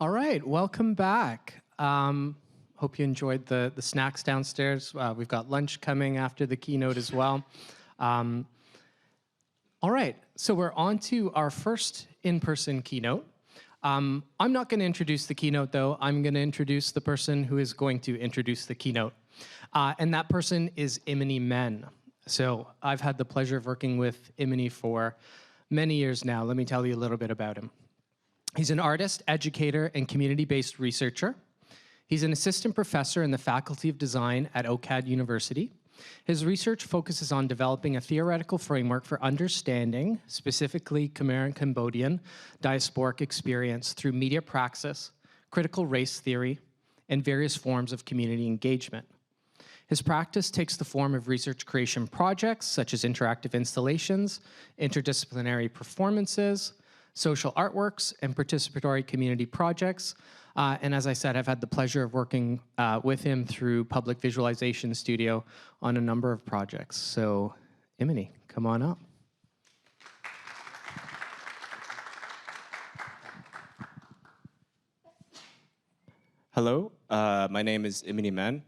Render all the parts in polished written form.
All right, welcome back. Hope you enjoyed the snacks downstairs. We've got lunch coming after the keynote as well. All right, so we're on to our first in-person keynote. I'm not going to introduce the keynote, though. I'm going to introduce the person who is going to introduce the keynote. And that person is Immony Men. So I've had the pleasure of working with Immony for many years now. Let me tell you a little bit about him. He's an artist, educator, and community-based researcher. He's an assistant professor in the Faculty of Design at OCAD University. His research focuses on developing a theoretical framework for understanding, specifically Khmer and Cambodian, diasporic experience through media praxis, critical race theory, and various forms of community engagement. His practice takes the form of research creation projects, such as interactive installations, interdisciplinary performances, social artworks, and participatory community projects. And as I said, I've had the pleasure of working with him through Public Visualization Studio on a number of projects. So, Immony, come on up. Hello, my name is Immony Men.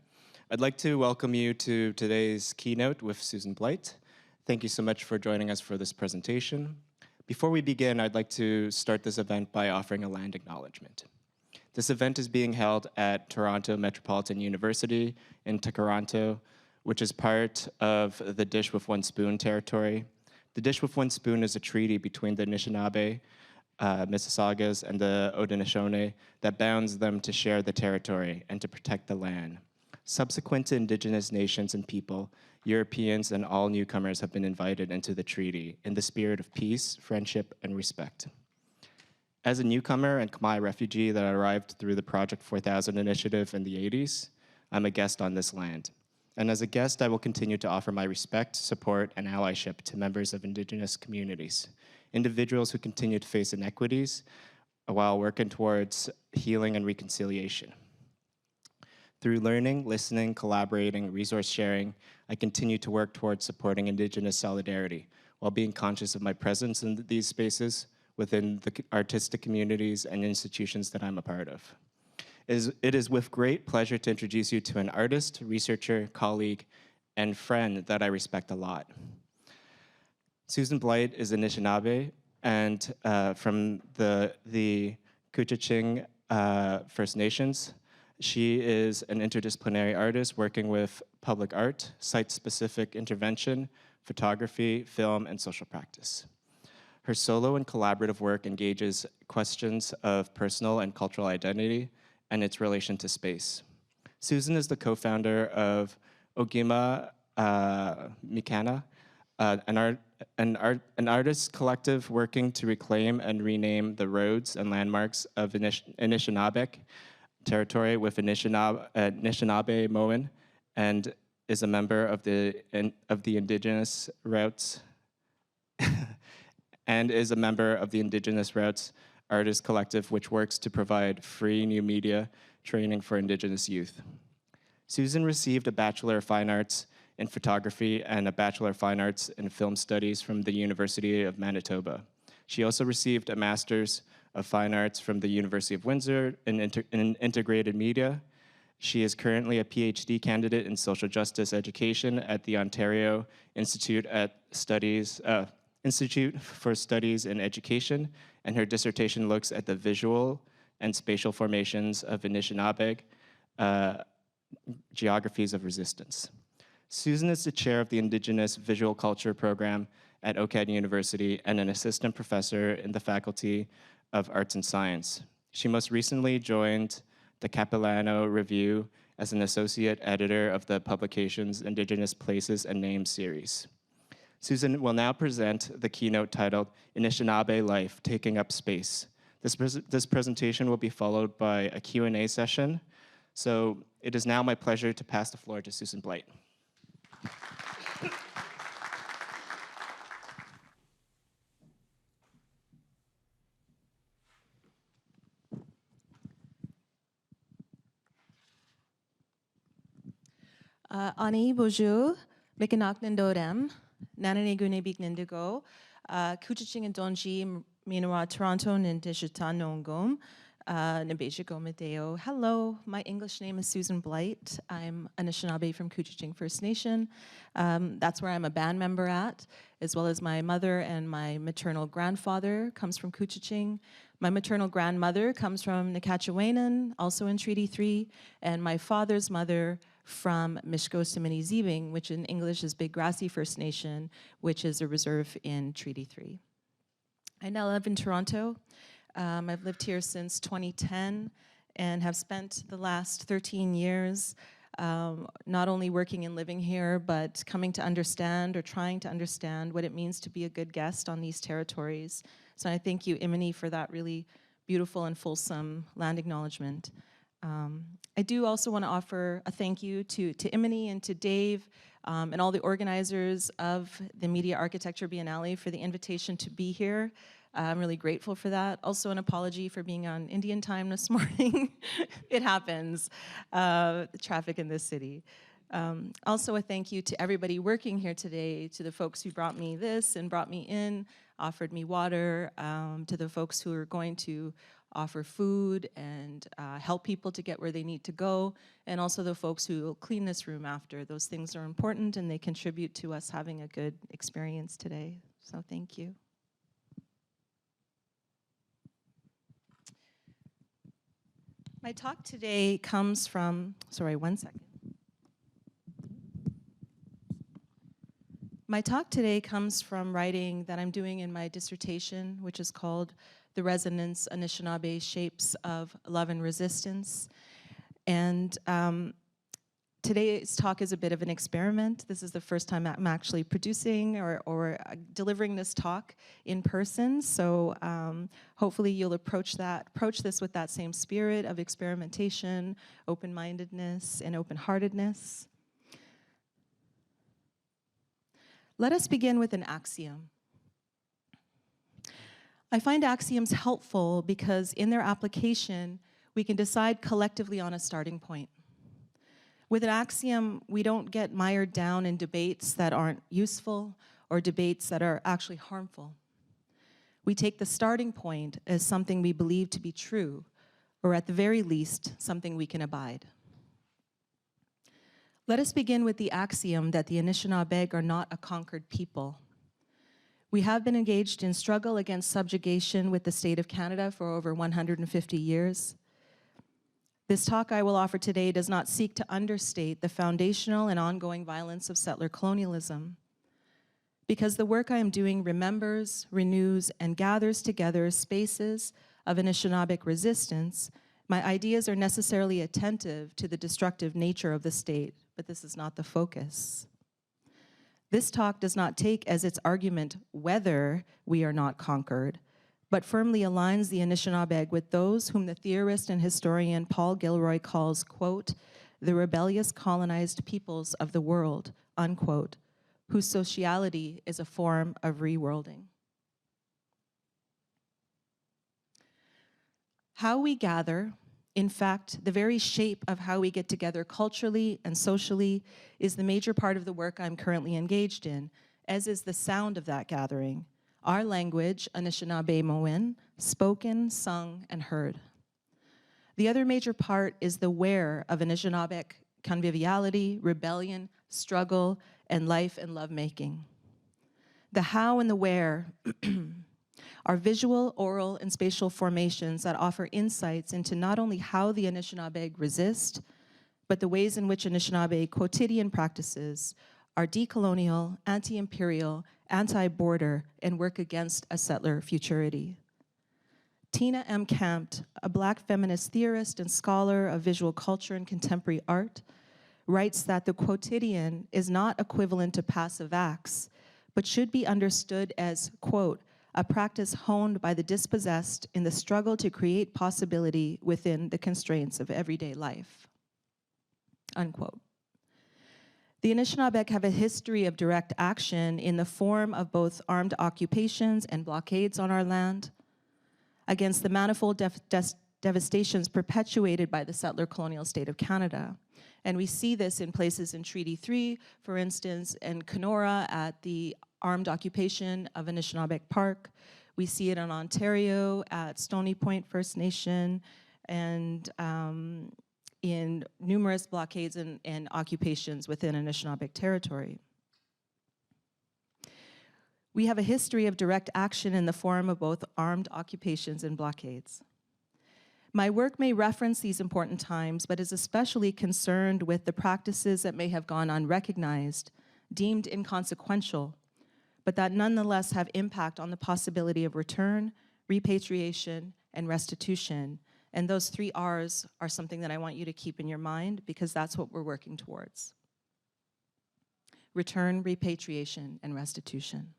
I'd like to welcome you to today's keynote with Susan Blight. Thank you so much for joining us for this presentation. Before we begin, I'd like to start this event by offering a land acknowledgement. This event is being held at Toronto Metropolitan University in Toronto, which is part of the Dish with One Spoon territory. The Dish with One Spoon is a treaty between the Anishinaabe, Mississaugas, and the Haudenosaunee that bounds them to share the territory and to protect the land. Subsequent to Indigenous nations and people, Europeans and all newcomers have been invited into the treaty in the spirit of peace, friendship, and respect. As a newcomer and Khmer refugee that arrived through the Project 4000 initiative in the 80s, I'm a guest on this land. And as a guest, I will continue to offer my respect, support, and allyship to members of Indigenous communities, individuals who continue to face inequities while working towards healing and reconciliation. Through learning, listening, collaborating, resource sharing, I continue to work towards supporting Indigenous solidarity while being conscious of my presence in these spaces within the artistic communities and institutions that I'm a part of. It is with great pleasure to introduce you to an artist, researcher, colleague, and friend that I respect a lot. Susan Blight is Anishinaabe and from the Couchiching First Nations. She is an interdisciplinary artist working with public art, site-specific intervention, photography, film, and social practice. Her solo and collaborative work engages questions of personal and cultural identity and its relation to space. Susan is the co-founder of Ogima Mikana, an artist collective working to reclaim and rename the roads and landmarks of Anishinaabeg territory with Anishinaabemowin, and is a member of the Indigenous Routes and is a member of the Indigenous Routes Artist Collective, which works to provide free new media training for Indigenous youth. Susan received a Bachelor of Fine Arts in Photography and a Bachelor of Fine Arts in Film Studies from the University of Manitoba. She also received a Master's of Fine Arts from the University of Windsor in Integrated Media. She is currently a PhD candidate in social justice education at the Ontario Institute for Studies in Education, and her dissertation looks at the visual and spatial formations of Anishinaabeg geographies of resistance. Susan is the chair of the Indigenous Visual Culture Program at OCAD University and an assistant professor in the Faculty of Arts and Science. She most recently joined the Capilano Review as an associate editor of the publication's Indigenous Places and Names series. Susan will now present the keynote titled Anishinaabe Life, Taking Up Space. This presentation will be followed by a Q&A session. So it is now my pleasure to pass the floor to Susan Blight. Ani bonjour, Bekanak Nindodem, Nanane Gunebik Nindigo, Kuchiching and Donji, Minwa Toronto Nindishitan Nongom, Nebejiko Medeo. Hello, my English name is Susan Blight. I'm Anishinaabe from Couchiching First Nation. That's where I'm a band member at, as well as my mother and my maternal grandfather comes from Couchiching. My maternal grandmother comes from Nekachawanan, also in Treaty 3, and my father's mother from Mishko-Simini-Zibing, which in English is Big Grassy First Nation, which is a reserve in Treaty 3. I now live in Toronto. I've lived here since 2010 and have spent the last 13 years not only working and living here, but coming to understand or trying to understand what it means to be a good guest on these territories. So I thank you, Immony, for that really beautiful and fulsome land acknowledgement. I do also want to offer a thank you to Immony and to Dave and all the organizers of the Media Architecture Biennale for the invitation to be here. I'm really grateful for that. Also an apology for being on Indian time this morning. It happens, the traffic in this city. Also a thank you to everybody working here today, to the folks who brought me this and brought me in, offered me water, to the folks who are going to offer food and help people to get where they need to go, and also the folks who will clean this room after. Those things are important and they contribute to us having a good experience today. So thank you. My talk today comes from, sorry, one second. My talk today comes from writing that I'm doing in my dissertation, which is called The Resonance Anishinaabe Shapes of Love and Resistance. And today's talk is a bit of an experiment. This is the first time I'm actually producing or delivering this talk in person. So hopefully you'll approach this with that same spirit of experimentation, open-mindedness, and open-heartedness. Let us begin with an axiom. I find axioms helpful because in their application, we can decide collectively on a starting point. With an axiom, we don't get mired down in debates that aren't useful or debates that are actually harmful. We take the starting point as something we believe to be true, or at the very least, something we can abide. Let us begin with the axiom that the Anishinaabe are not a conquered people. We have been engaged in struggle against subjugation with the state of Canada for over 150 years. This talk I will offer today does not seek to understate the foundational and ongoing violence of settler colonialism. Because the work I am doing remembers, renews, and gathers together spaces of Anishinaabeg resistance, my ideas are necessarily attentive to the destructive nature of the state, but this is not the focus. This talk does not take as its argument whether we are not conquered, but firmly aligns the Anishinaabe with those whom the theorist and historian Paul Gilroy calls, quote, the rebellious colonized peoples of the world, unquote, whose sociality is a form of reworlding. How we gather, in fact, the very shape of how we get together culturally and socially is the major part of the work I'm currently engaged in, as is the sound of that gathering. Our language, Anishinaabemowin, spoken, sung, and heard. The other major part is the where of Anishinaabe conviviality, rebellion, struggle, and life and lovemaking. The how and the where are visual, oral, and spatial formations that offer insights into not only how the Anishinaabe resist, but the ways in which Anishinaabe quotidian practices are decolonial, anti-imperial, anti-border, and work against a settler futurity. Tina M. Campt, a Black feminist theorist and scholar of visual culture and contemporary art, writes that the quotidian is not equivalent to passive acts, but should be understood as, quote, a practice honed by the dispossessed in the struggle to create possibility within the constraints of everyday life, unquote. The Anishinaabe have a history of direct action in the form of both armed occupations and blockades on our land against the manifold devastations perpetuated by the settler colonial state of Canada. And we see this in places in Treaty 3, for instance, in Kenora at the armed occupation of Anishinaabe Park. We see it in Ontario at Stony Point First Nation, and in numerous blockades and occupations within Anishinaabe territory. We have a history of direct action in the form of both armed occupations and blockades. My work may reference these important times, but is especially concerned with the practices that may have gone unrecognized, deemed inconsequential, but that nonetheless have impact on the possibility of return, repatriation, and restitution. And those 3 R's are something that I want you to keep in your mind, because that's what we're working towards. Return, repatriation, and restitution.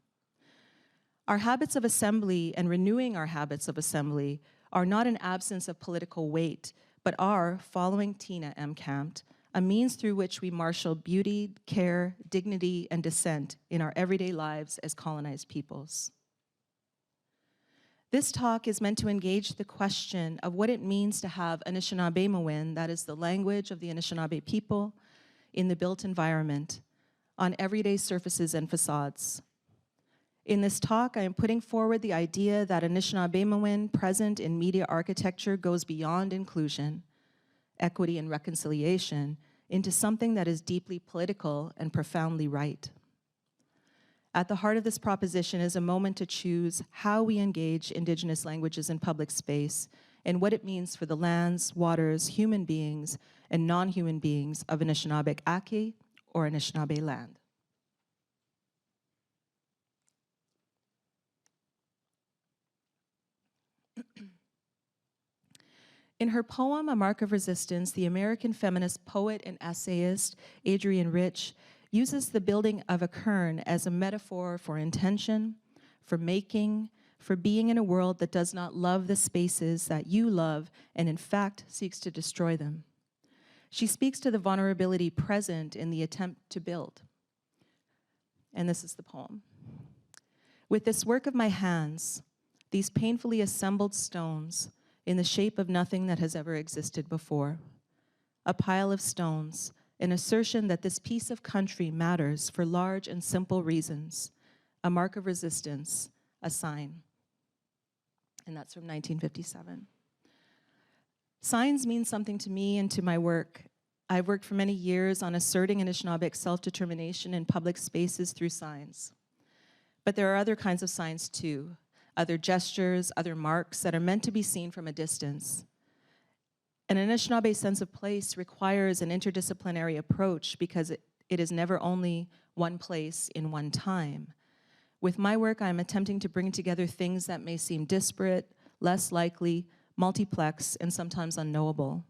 Our habits of assembly and renewing our habits of assembly are not an absence of political weight, but are, following Tina M. Campt, a means through which we marshal beauty, care, dignity, and dissent in our everyday lives as colonized peoples. This talk is meant to engage the question of what it means to have Anishinaabemowin, that is the language of the Anishinaabe people, in the built environment, on everyday surfaces and facades. In this talk, I am putting forward the idea that Anishinaabemowin present in media architecture goes beyond inclusion, equity, and reconciliation into something that is deeply political and profoundly right. At the heart of this proposition is a moment to choose how we engage Indigenous languages in public space and what it means for the lands, waters, human beings, and non-human beings of Anishinaabeg Ake or Anishinaabe land. In her poem, A Mark of Resistance, the American feminist poet and essayist Adrienne Rich uses the building of a cairn as a metaphor for intention, for making, for being in a world that does not love the spaces that you love and in fact seeks to destroy them. She speaks to the vulnerability present in the attempt to build. And this is the poem. With this work of my hands, these painfully assembled stones, in the shape of nothing that has ever existed before. A pile of stones, an assertion that this piece of country matters for large and simple reasons, a mark of resistance, a sign. And that's from 1957. Signs mean something to me and to my work. I've worked for many years on asserting Anishinaabeg self-determination in public spaces through signs. But there are other kinds of signs too. Other gestures, other marks that are meant to be seen from a distance. An Anishinaabe sense of place requires an interdisciplinary approach because it is never only one place in one time. With my work, I'm attempting to bring together things that may seem disparate, less likely, multiplex, and sometimes unknowable.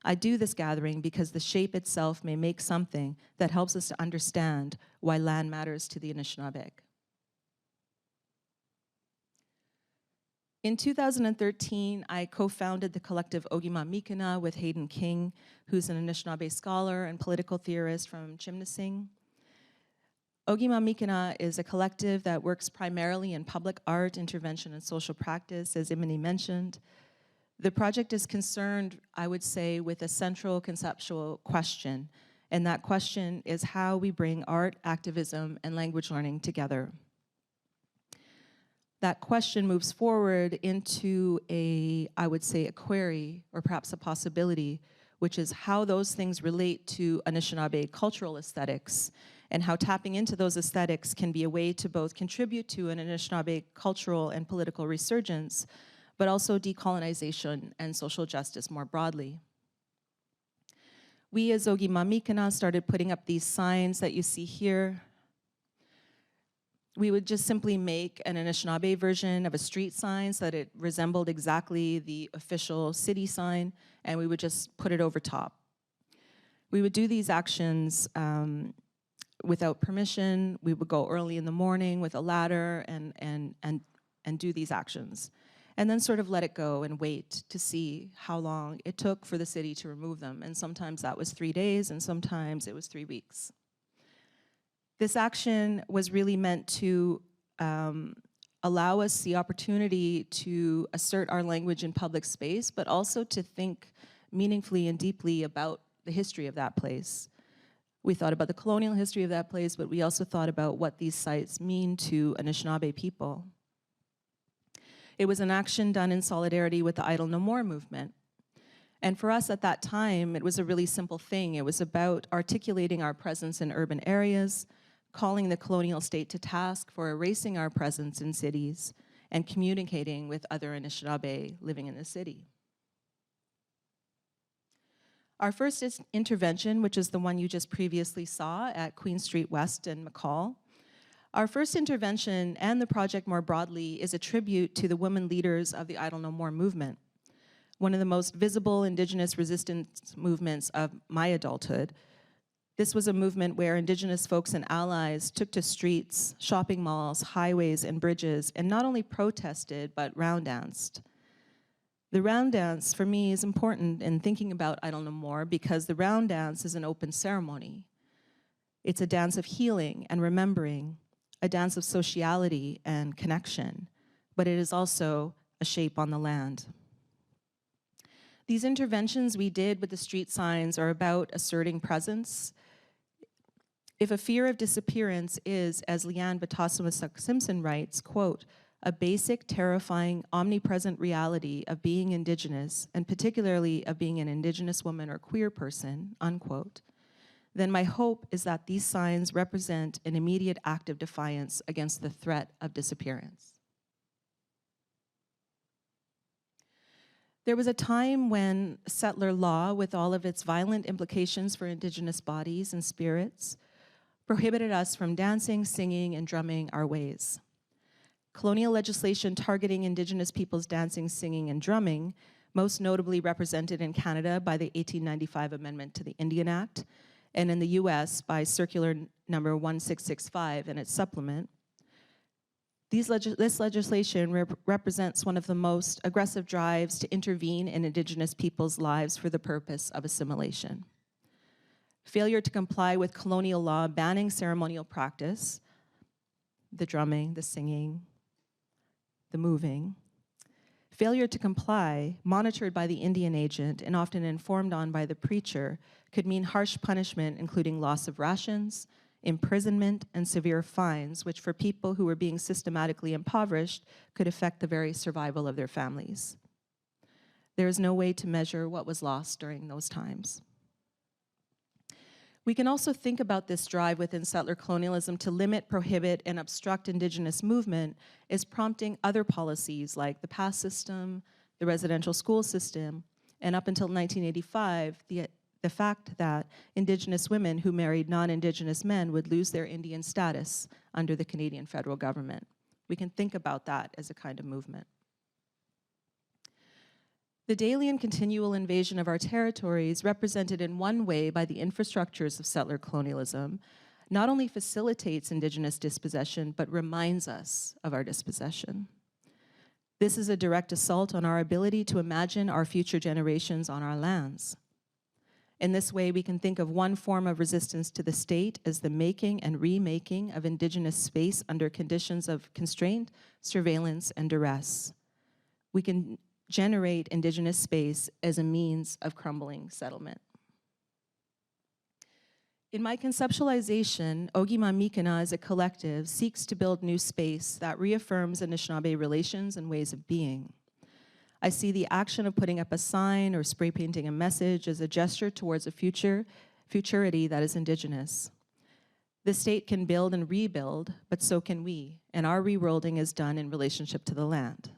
I do this gathering because the shape itself may make something that helps us to understand why land matters to the Anishinaabeg. In 2013, I co-founded the collective Ogimamikana with Hayden King, who's an Anishinaabe scholar and political theorist from Chimnasing. Ogimamikana is a collective that works primarily in public art, intervention, and social practice, as Immony mentioned. The project is concerned, I would say, with a central conceptual question, and that question is how we bring art, activism, and language learning together. That question moves forward into I would say, a query, or perhaps a possibility, which is how those things relate to Anishinaabe cultural aesthetics, and how tapping into those aesthetics can be a way to both contribute to an Anishinaabe cultural and political resurgence, but also decolonization and social justice more broadly. We as Ogimamikana started putting up these signs that you see here. We would just simply make an Anishinaabe version of a street sign so that it resembled exactly the official city sign, and we would just put it over top. We would do these actions without permission. We would go early in the morning with a ladder and do these actions, and then sort of let it go and wait to see how long it took for the city to remove them. And sometimes that was 3 days, and sometimes it was 3 weeks. This action was really meant to allow us the opportunity to assert our language in public space, but also to think meaningfully and deeply about the history of that place. We thought about the colonial history of that place, but we also thought about what these sites mean to Anishinaabe people. It was an action done in solidarity with the Idle No More movement. And for us at that time, it was a really simple thing. It was about articulating our presence in urban areas, calling the colonial state to task for erasing our presence in cities, and communicating with other Anishinaabe living in the city. Our first intervention, which is the one you just previously saw at Queen Street West in McCall, our first intervention and the project more broadly is a tribute to the women leaders of the Idle No More movement, one of the most visible Indigenous resistance movements of my adulthood. This was a movement where Indigenous folks and allies took to streets, shopping malls, highways, and bridges, and not only protested, but round danced. The round dance, for me, is important in thinking about Idle No More because the round dance is an open ceremony. It's a dance of healing and remembering, a dance of sociality and connection, but it is also a shape on the land. These interventions we did with the street signs are about asserting presence. If a fear of disappearance is, as Leanne Batasuma-Simpson writes, quote, a basic, terrifying, omnipresent reality of being Indigenous, and particularly of being an Indigenous woman or queer person, unquote, then my hope is that these signs represent an immediate act of defiance against the threat of disappearance. There was a time when settler law, with all of its violent implications for Indigenous bodies and spirits, prohibited us from dancing, singing, and drumming our ways. Colonial legislation targeting Indigenous peoples' dancing, singing, and drumming, most notably represented in Canada by the 1895 Amendment to the Indian Act, and in the US by Circular number 1665 and its supplement. This legislation represents one of the most aggressive drives to intervene in Indigenous peoples' lives for the purpose of assimilation. Failure to comply with colonial law banning ceremonial practice, the drumming, the singing, the moving. Failure to comply, monitored by the Indian agent and often informed on by the preacher, could mean harsh punishment, including loss of rations, imprisonment, and severe fines, which for people who were being systematically impoverished could affect the very survival of their families. There is no way to measure what was lost during those times. We can also think about this drive within settler colonialism to limit, prohibit, and obstruct Indigenous movement as prompting other policies like the pass system, the residential school system, and up until 1985, the fact that Indigenous women who married non-Indigenous men would lose their Indian status under the Canadian federal government. We can think about that as a kind of movement. The daily and continual invasion of our territories, represented in one way by the infrastructures of settler colonialism, not only facilitates Indigenous dispossession, but reminds us of our dispossession. This is a direct assault on our ability to imagine our future generations on our lands. In this way, we can think of one form of resistance to the state as the making and remaking of Indigenous space under conditions of constraint, surveillance, and duress. We can generate Indigenous space as a means of crumbling settlement. In my conceptualization, Ogima as a collective seeks to build new space that reaffirms Anishinaabe relations and ways of being. I see the action of putting up a sign or spray painting a message as a gesture towards a futurity that is Indigenous. The state can build and rebuild, but so can we, and our reworlding is done in relationship to the land.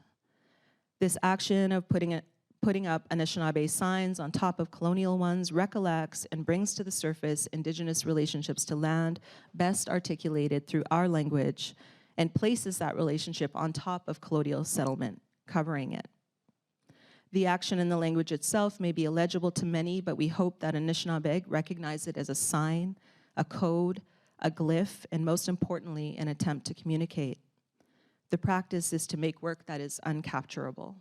This action of putting up Anishinaabe signs on top of colonial ones recollects and brings to the surface Indigenous relationships to land, best articulated through our language, and places that relationship on top of colonial settlement, covering it. The action in the language itself may be illegible to many, but we hope that Anishinaabe recognize it as a sign, a code, a glyph, and most importantly, an attempt to communicate. The practice is to make work that is uncapturable.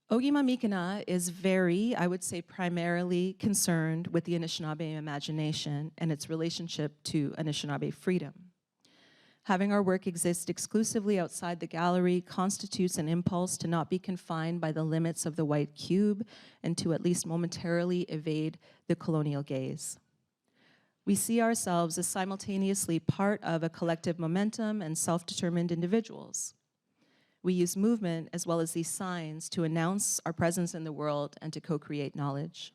Ogima is very, I would say primarily, concerned with the Anishinaabe imagination and its relationship to Anishinaabe freedom. Having our work exist exclusively outside the gallery constitutes an impulse to not be confined by the limits of the white cube and to at least momentarily evade the colonial gaze. We see ourselves as simultaneously part of a collective momentum and self-determined individuals. We use movement as well as these signs to announce our presence in the world and to co-create knowledge.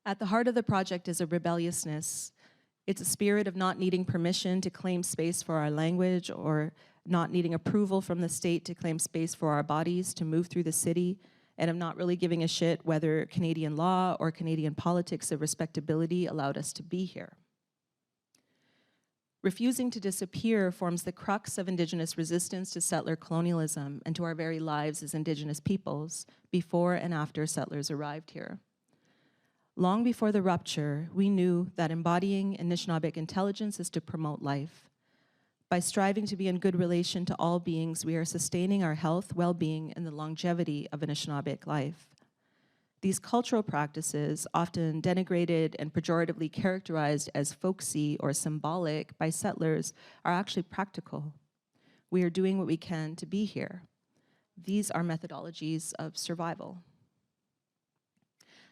At the heart of the project is a rebelliousness. It's a spirit of not needing permission to claim space for our language, or not needing approval from the state to claim space for our bodies to move through the city, and of not really giving a shit whether Canadian law or Canadian politics of respectability allowed us to be here. Refusing to disappear forms the crux of Indigenous resistance to settler colonialism and to our very lives as Indigenous peoples before and after settlers arrived here. Long before the rupture, we knew that embodying Anishinaabeg intelligence is to promote life. By striving to be in good relation to all beings, we are sustaining our health, well-being, and the longevity of Anishinaabe life. These cultural practices, often denigrated and pejoratively characterized as folksy or symbolic by settlers, are actually practical. We are doing what we can to be here. These are methodologies of survival.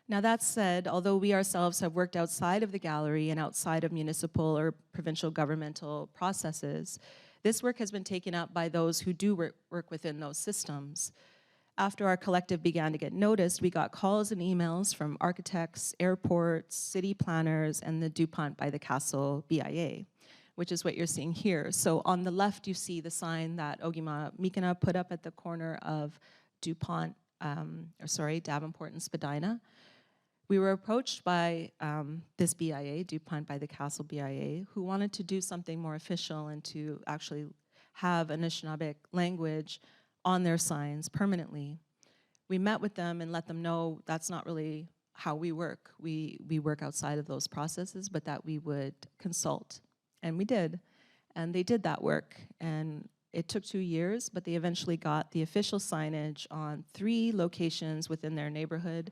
Now that said, although we ourselves have worked outside of the gallery and outside of municipal or provincial governmental processes, this work has been taken up by those who do work within those systems. After our collective began to get noticed, we got calls and emails from architects, airports, city planners, and the DuPont by the Castle BIA, which is what you're seeing here. So on the left, you see the sign that Kakegamic put up at the corner of Davenport and Spadina. We were approached by this BIA, DuPont by the Castle BIA, who wanted to do something more official and to actually have Anishinaabe language on their signs permanently. We met with them and let them know that's not really how we work. We work outside of those processes, but that we would consult. And we did. And they did that work. And it took 2 years, but they eventually got the official signage on 3 locations within their neighborhood,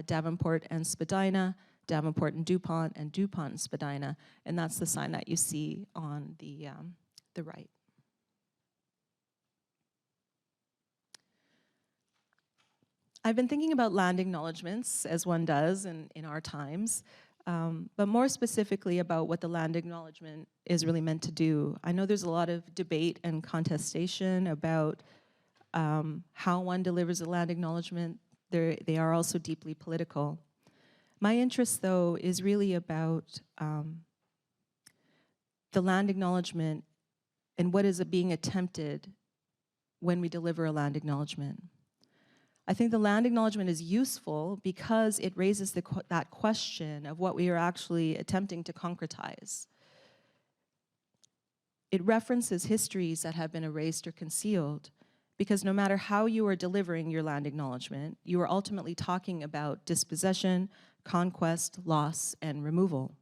Davenport and Spadina, Davenport and DuPont and Spadina, and that's the sign that you see on the right. I've been thinking about land acknowledgements, as one does in our times, but more specifically about what the land acknowledgement is really meant to do. I know there's a lot of debate and contestation about how one delivers a land acknowledgement. They are also deeply political. My interest, though, is really about the land acknowledgement and what is being attempted when we deliver a land acknowledgement. I think the land acknowledgement is useful because it raises that question of what we are actually attempting to concretize. It references histories that have been erased or concealed, because no matter how you are delivering your land acknowledgement, you are ultimately talking about dispossession, conquest, loss, and removal.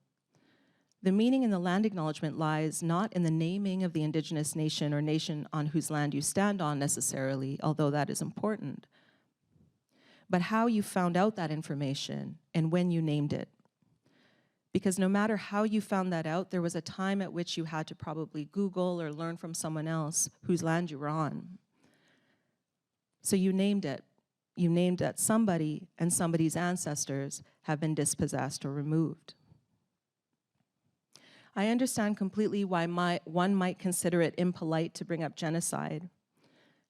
The meaning in the land acknowledgement lies not in the naming of the Indigenous nation or nation on whose land you stand on necessarily, although that is important, but how you found out that information and when you named it. Because no matter how you found that out, there was a time at which you had to probably Google or learn from someone else whose land you were on. So you named it. You named that somebody and somebody's ancestors have been dispossessed or removed. I understand completely why one might consider it impolite to bring up genocide.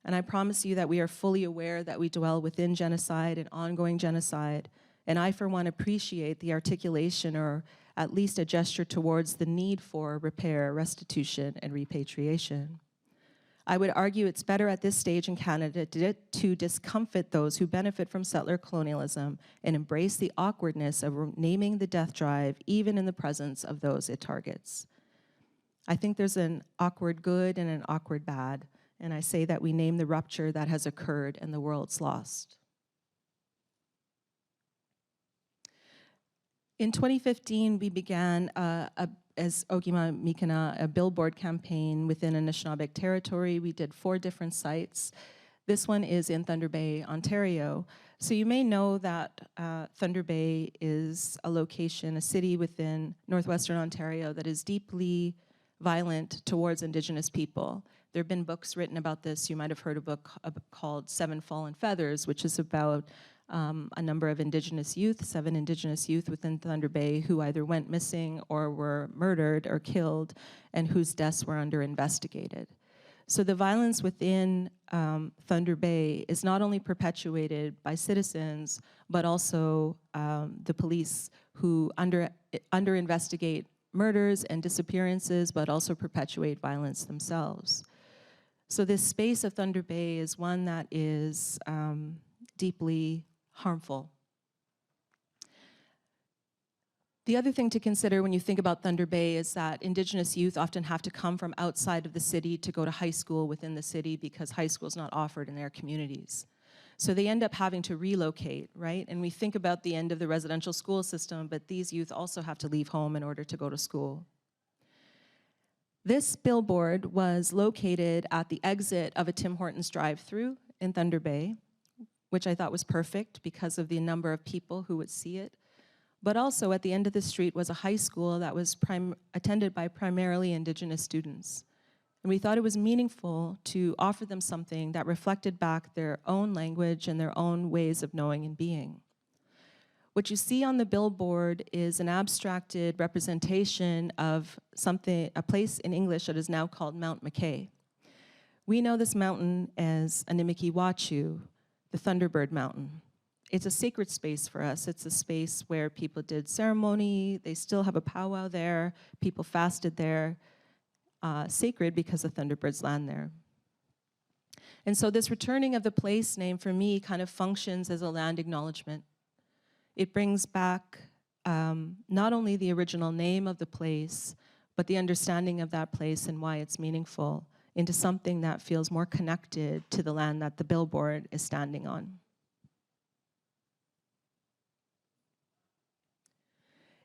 And I promise you that we are fully aware that we dwell within genocide and ongoing genocide. And I, for one, appreciate the articulation or at least a gesture towards the need for repair, restitution, and repatriation. I would argue it's better at this stage in Canada to discomfit those who benefit from settler colonialism and embrace the awkwardness of naming the death drive even in the presence of those it targets. I think there's an awkward good and an awkward bad, and I say that we name the rupture that has occurred and the world's lost. In 2015, we began as Kakegamic, a billboard campaign within Anishinaabe territory. We did 4 different sites. This one is in Thunder Bay, Ontario. So you may know that Thunder Bay is a location, a city within northwestern Ontario that is deeply violent towards Indigenous people. There have been books written about this. You might have heard a book called 7 Fallen Feathers, which is about a number of Indigenous youth, 7 Indigenous youth within Thunder Bay who either went missing or were murdered or killed and whose deaths were under investigated. So the violence within Thunder Bay is not only perpetuated by citizens, but also the police who under investigate murders and disappearances, but also perpetuate violence themselves. So this space of Thunder Bay is one that is deeply harmful. The other thing to consider when you think about Thunder Bay is that Indigenous youth often have to come from outside of the city to go to high school within the city because high school is not offered in their communities. So they end up having to relocate, right? And we think about the end of the residential school system, but these youth also have to leave home in order to go to school. This billboard was located at the exit of a Tim Hortons drive-thru in Thunder Bay, which I thought was perfect because of the number of people who would see it. But also at the end of the street was a high school that was attended by primarily Indigenous students. And we thought it was meaningful to offer them something that reflected back their own language and their own ways of knowing and being. What you see on the billboard is an abstracted representation of something, a place in English that is now called Mount McKay. We know this mountain as Animikiwachu, the Thunderbird Mountain. It's a sacred space for us. It's a space where people did ceremony. They still have a powwow there. People fasted there. Sacred because the Thunderbirds land there. And so this returning of the place name for me kind of functions as a land acknowledgement. It brings back not only the original name of the place, but the understanding of that place and why it's meaningful into something that feels more connected to the land that the billboard is standing on.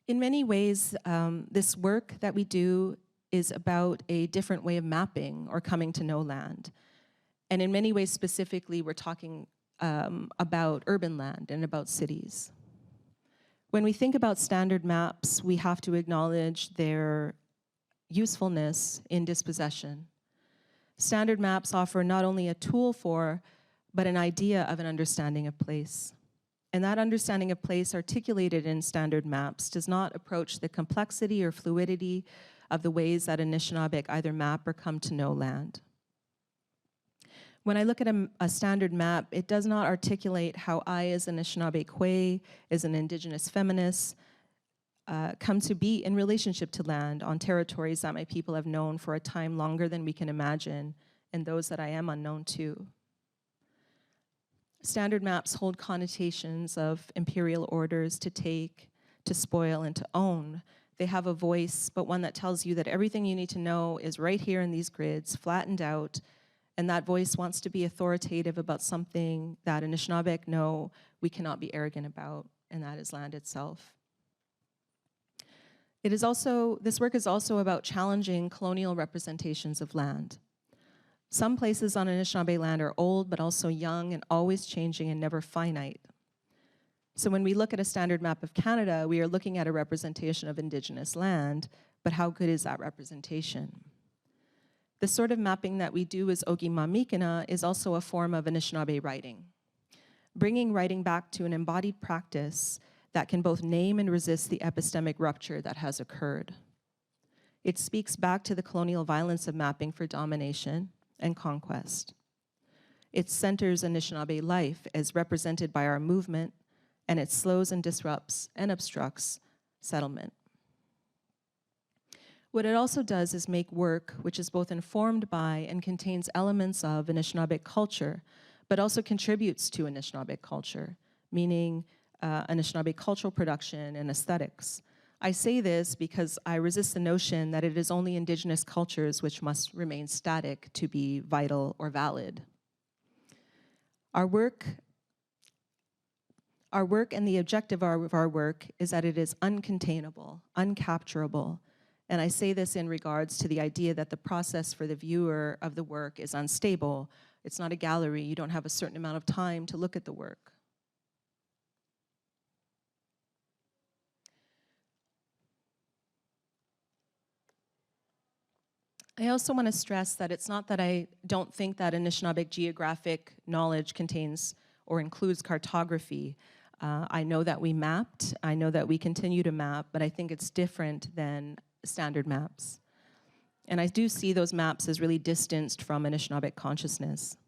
In many ways, this work that we do is about a different way of mapping or coming to know land. And in many ways, specifically, we're talking about urban land and about cities. When we think about standard maps, we have to acknowledge their usefulness in dispossession. Standard maps offer not only a tool for, but an idea of an understanding of place. And that understanding of place articulated in standard maps does not approach the complexity or fluidity of the ways that Anishinaabeg either map or come to know land. When I look at a standard map, it does not articulate how I, as an Anishinaabemowin, as an Indigenous feminist, come to be in relationship to land on territories that my people have known for a time longer than we can imagine, and those that I am unknown to. Standard maps hold connotations of imperial orders to take, to spoil, and to own. They have a voice, but one that tells you that everything you need to know is right here in these grids, flattened out, and that voice wants to be authoritative about something that Anishinaabeg know we cannot be arrogant about, and that is land itself. This work is also about challenging colonial representations of land. Some places on Anishinaabe land are old, but also young and always changing and never finite. So when we look at a standard map of Canada, we are looking at a representation of Indigenous land, but how good is that representation? The sort of mapping that we do as Ogimamikina is also a form of Anishinaabe writing, bringing writing back to an embodied practice that can both name and resist the epistemic rupture that has occurred. It speaks back to the colonial violence of mapping for domination and conquest. It centers Anishinaabe life as represented by our movement, and it slows and disrupts and obstructs settlement. What it also does is make work which is both informed by and contains elements of Anishinaabe culture, but also contributes to Anishinaabe culture, meaning Anishinaabe cultural production and aesthetics. I say this because I resist the notion that it is only Indigenous cultures which must remain static to be vital or valid. Our work and the objective of our work is that it is uncontainable, uncapturable, and I say this in regards to the idea that the process for the viewer of the work is unstable. It's not a gallery. You don't have a certain amount of time to look at the work. I also want to stress that it's not that I don't think that Anishinaabe geographic knowledge contains or includes cartography. I know that we mapped, I know that we continue to map, but I think it's different than standard maps. And I do see those maps as really distanced from Anishinaabe consciousness.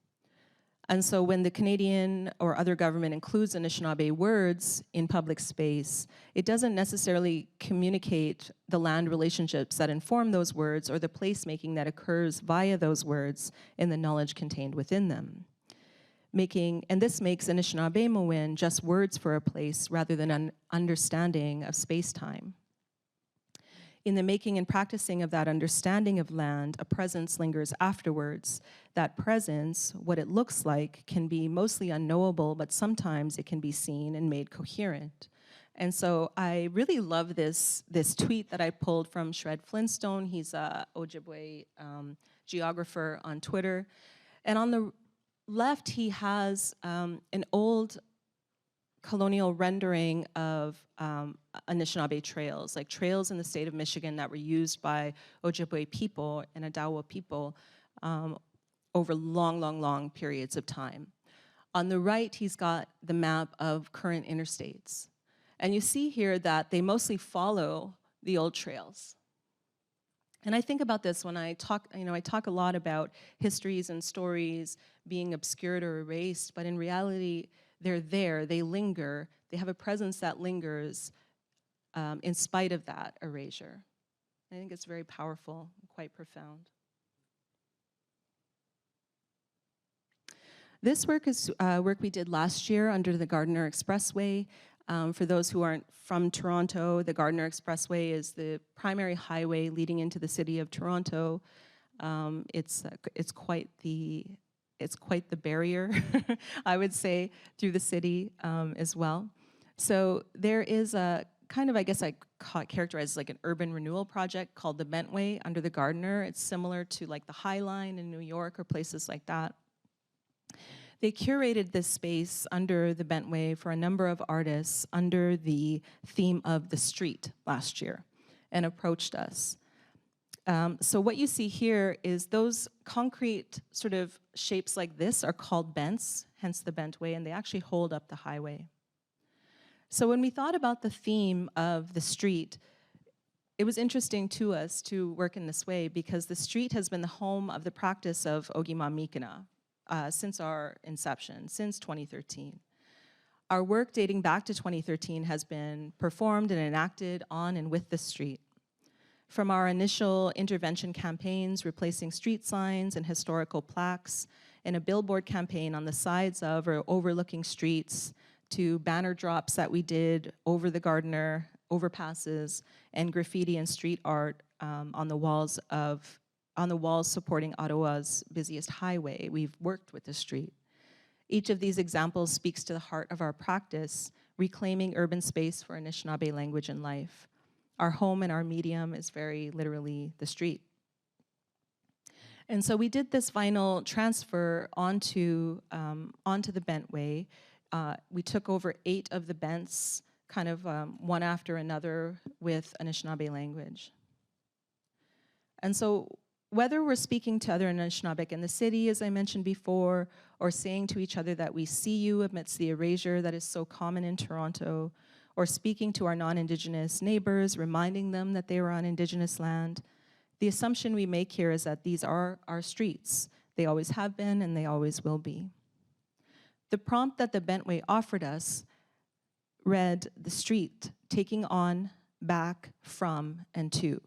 And so when the Canadian or other government includes Anishinaabe words in public space, it doesn't necessarily communicate the land relationships that inform those words or the placemaking that occurs via those words in the knowledge contained within them. And this makes Anishinaabemowin just words for a place rather than an understanding of space-time. In the making and practicing of that understanding of land, a presence lingers afterwards. That presence, what it looks like, can be mostly unknowable, but sometimes it can be seen and made coherent. And so I really love this tweet that I pulled from Shred Flintstone. He's a Ojibway geographer on Twitter. And on the left, he has an old colonial rendering of Anishinaabe trails, like trails in the state of Michigan that were used by Ojibway people and Adawa people over long periods of time. On the right, he's got the map of current interstates. And you see here that they mostly follow the old trails. And I think about this when I talk, I talk a lot about histories and stories being obscured or erased, but in reality, they're there, they linger, they have a presence that lingers in spite of that erasure. I think it's very powerful, quite profound. This work is work we did last year under the Gardiner Expressway. For those who aren't from Toronto, the Gardiner Expressway is the primary highway leading into the city of Toronto. It's quite the barrier, I would say, through the city as well. So there is a kind of, I guess I characterize like an urban renewal project called the Bentway under the Gardiner. It's similar to like the High Line in New York or places like that. They curated this space under the Bentway for a number of artists under the theme of the street last year and approached us. So what you see here is those concrete sort of shapes like this are called bents, hence the Bentway, and they actually hold up the highway. So when we thought about the theme of the street, it was interesting to us to work in this way because the street has been the home of the practice of Ogimamikana since our inception, since 2013. Our work dating back to 2013 has been performed and enacted on and with the street. From our initial intervention campaigns, replacing street signs and historical plaques, and a billboard campaign on the sides of or overlooking streets, to banner drops that we did over the Gardiner, overpasses, and graffiti and street art on the walls supporting Ottawa's busiest highway. We've worked with the street. Each of these examples speaks to the heart of our practice, reclaiming urban space for Anishinaabe language and life. Our home and our medium is very literally the street. And so we did this vinyl transfer onto the Bentway. We took over 8 of the bents, kind of one after another with Anishinaabe language. And so whether we're speaking to other Anishinaabe in the city, as I mentioned before, or saying to each other that we see you amidst the erasure that is so common in Toronto, or speaking to our non-Indigenous neighbors, reminding them that they are on Indigenous land, the assumption we make here is that these are our streets. They always have been and they always will be. The prompt that the Bentway offered us read, "The street, taking on, back, from, and to."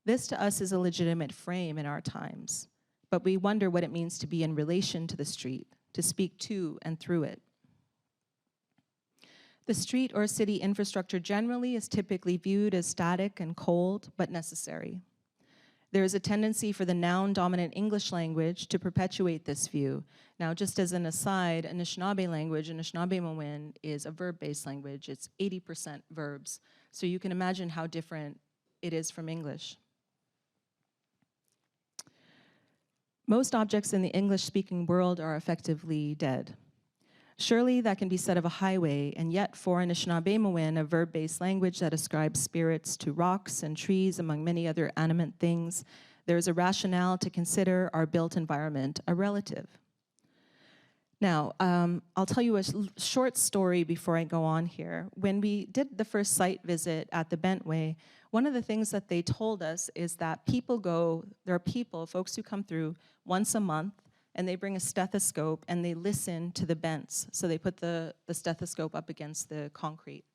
This to us is a legitimate frame in our times, but we wonder what it means to be in relation to the street, to speak to and through it. The street or city infrastructure generally is typically viewed as static and cold, but necessary. There is a tendency for the noun-dominant English language to perpetuate this view. Now, just as an aside, Anishinaabe language, Anishinaabemowin, is a verb-based language. It's 80% verbs. So you can imagine how different it is from English. Most objects in the English-speaking world are effectively dead. Surely that can be said of a highway, and yet for Anishinaabemowin, a verb-based language that ascribes spirits to rocks and trees, among many other animate things, there is a rationale to consider our built environment a relative. Now, I'll tell you a short story before I go on here. When we did the first site visit at the Bentway, one of the things that they told us is that there are people, folks who come through once a month, and they bring a stethoscope and they listen to the bents. So they put the stethoscope up against the concrete.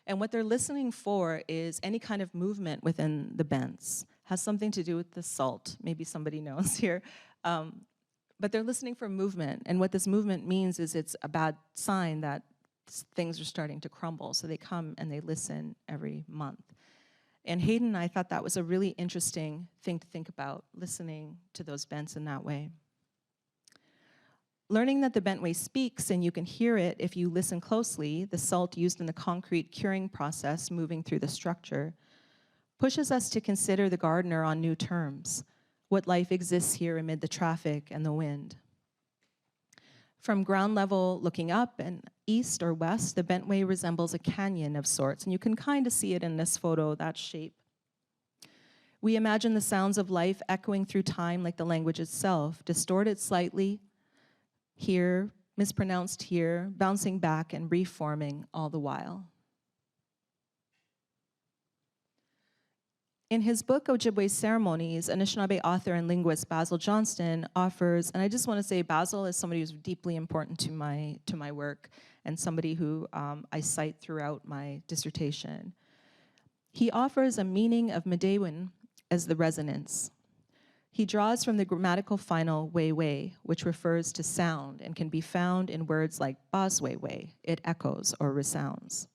And what they're listening for is any kind of movement within the bents. Has something to do with the salt. Maybe somebody knows here. But they're listening for movement, and what this movement means is it's a bad sign that things are starting to crumble. So they come and they listen every month. And Hayden and I thought that was a really interesting thing to think about, listening to those bents in that way. Learning that the Bentway speaks, and you can hear it if you listen closely, the salt used in the concrete curing process moving through the structure, pushes us to consider the gardener on new terms. What life exists here amid the traffic and the wind. From ground level looking up and east or west, the Bentway resembles a canyon of sorts, and you can kind of see it in this photo, that shape. We imagine the sounds of life echoing through time like the language itself, distorted slightly here, mispronounced here, bouncing back and reforming all the while. In his book, Ojibway Ceremonies, Anishinaabe author and linguist Basil Johnston offers, and I just want to say Basil is somebody who's deeply important to my work and somebody who I cite throughout my dissertation. He offers a meaning of midewewin as the resonance. He draws from the grammatical final wewe, which refers to sound and can be found in words like baswewe, it echoes or resounds.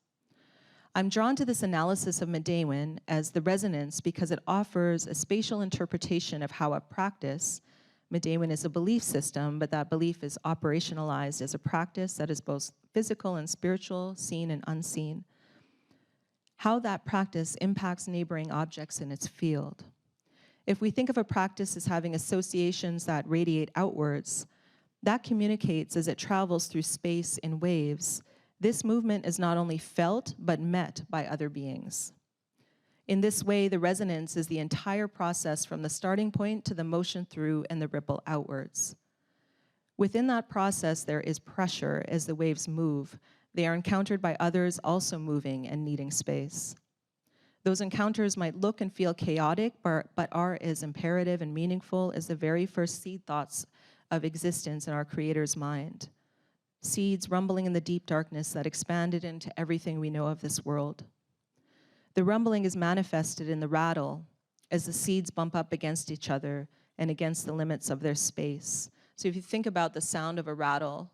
I'm drawn to this analysis of midewewin as the resonance because it offers a spatial interpretation of how a practice, midewewin is a belief system, but that belief is operationalized as a practice that is both physical and spiritual, seen and unseen, how that practice impacts neighboring objects in its field. If we think of a practice as having associations that radiate outwards, that communicates as it travels through space in waves. This movement is not only felt, but met by other beings. In this way, the resonance is the entire process from the starting point to the motion through and the ripple outwards. Within that process, there is pressure as the waves move. They are encountered by others also moving and needing space. Those encounters might look and feel chaotic, but are as imperative and meaningful as the very first seed thoughts of existence in our Creator's mind. Seeds rumbling in the deep darkness that expanded into everything we know of this world. The rumbling is manifested in the rattle as the seeds bump up against each other and against the limits of their space. So if you think about the sound of a rattle,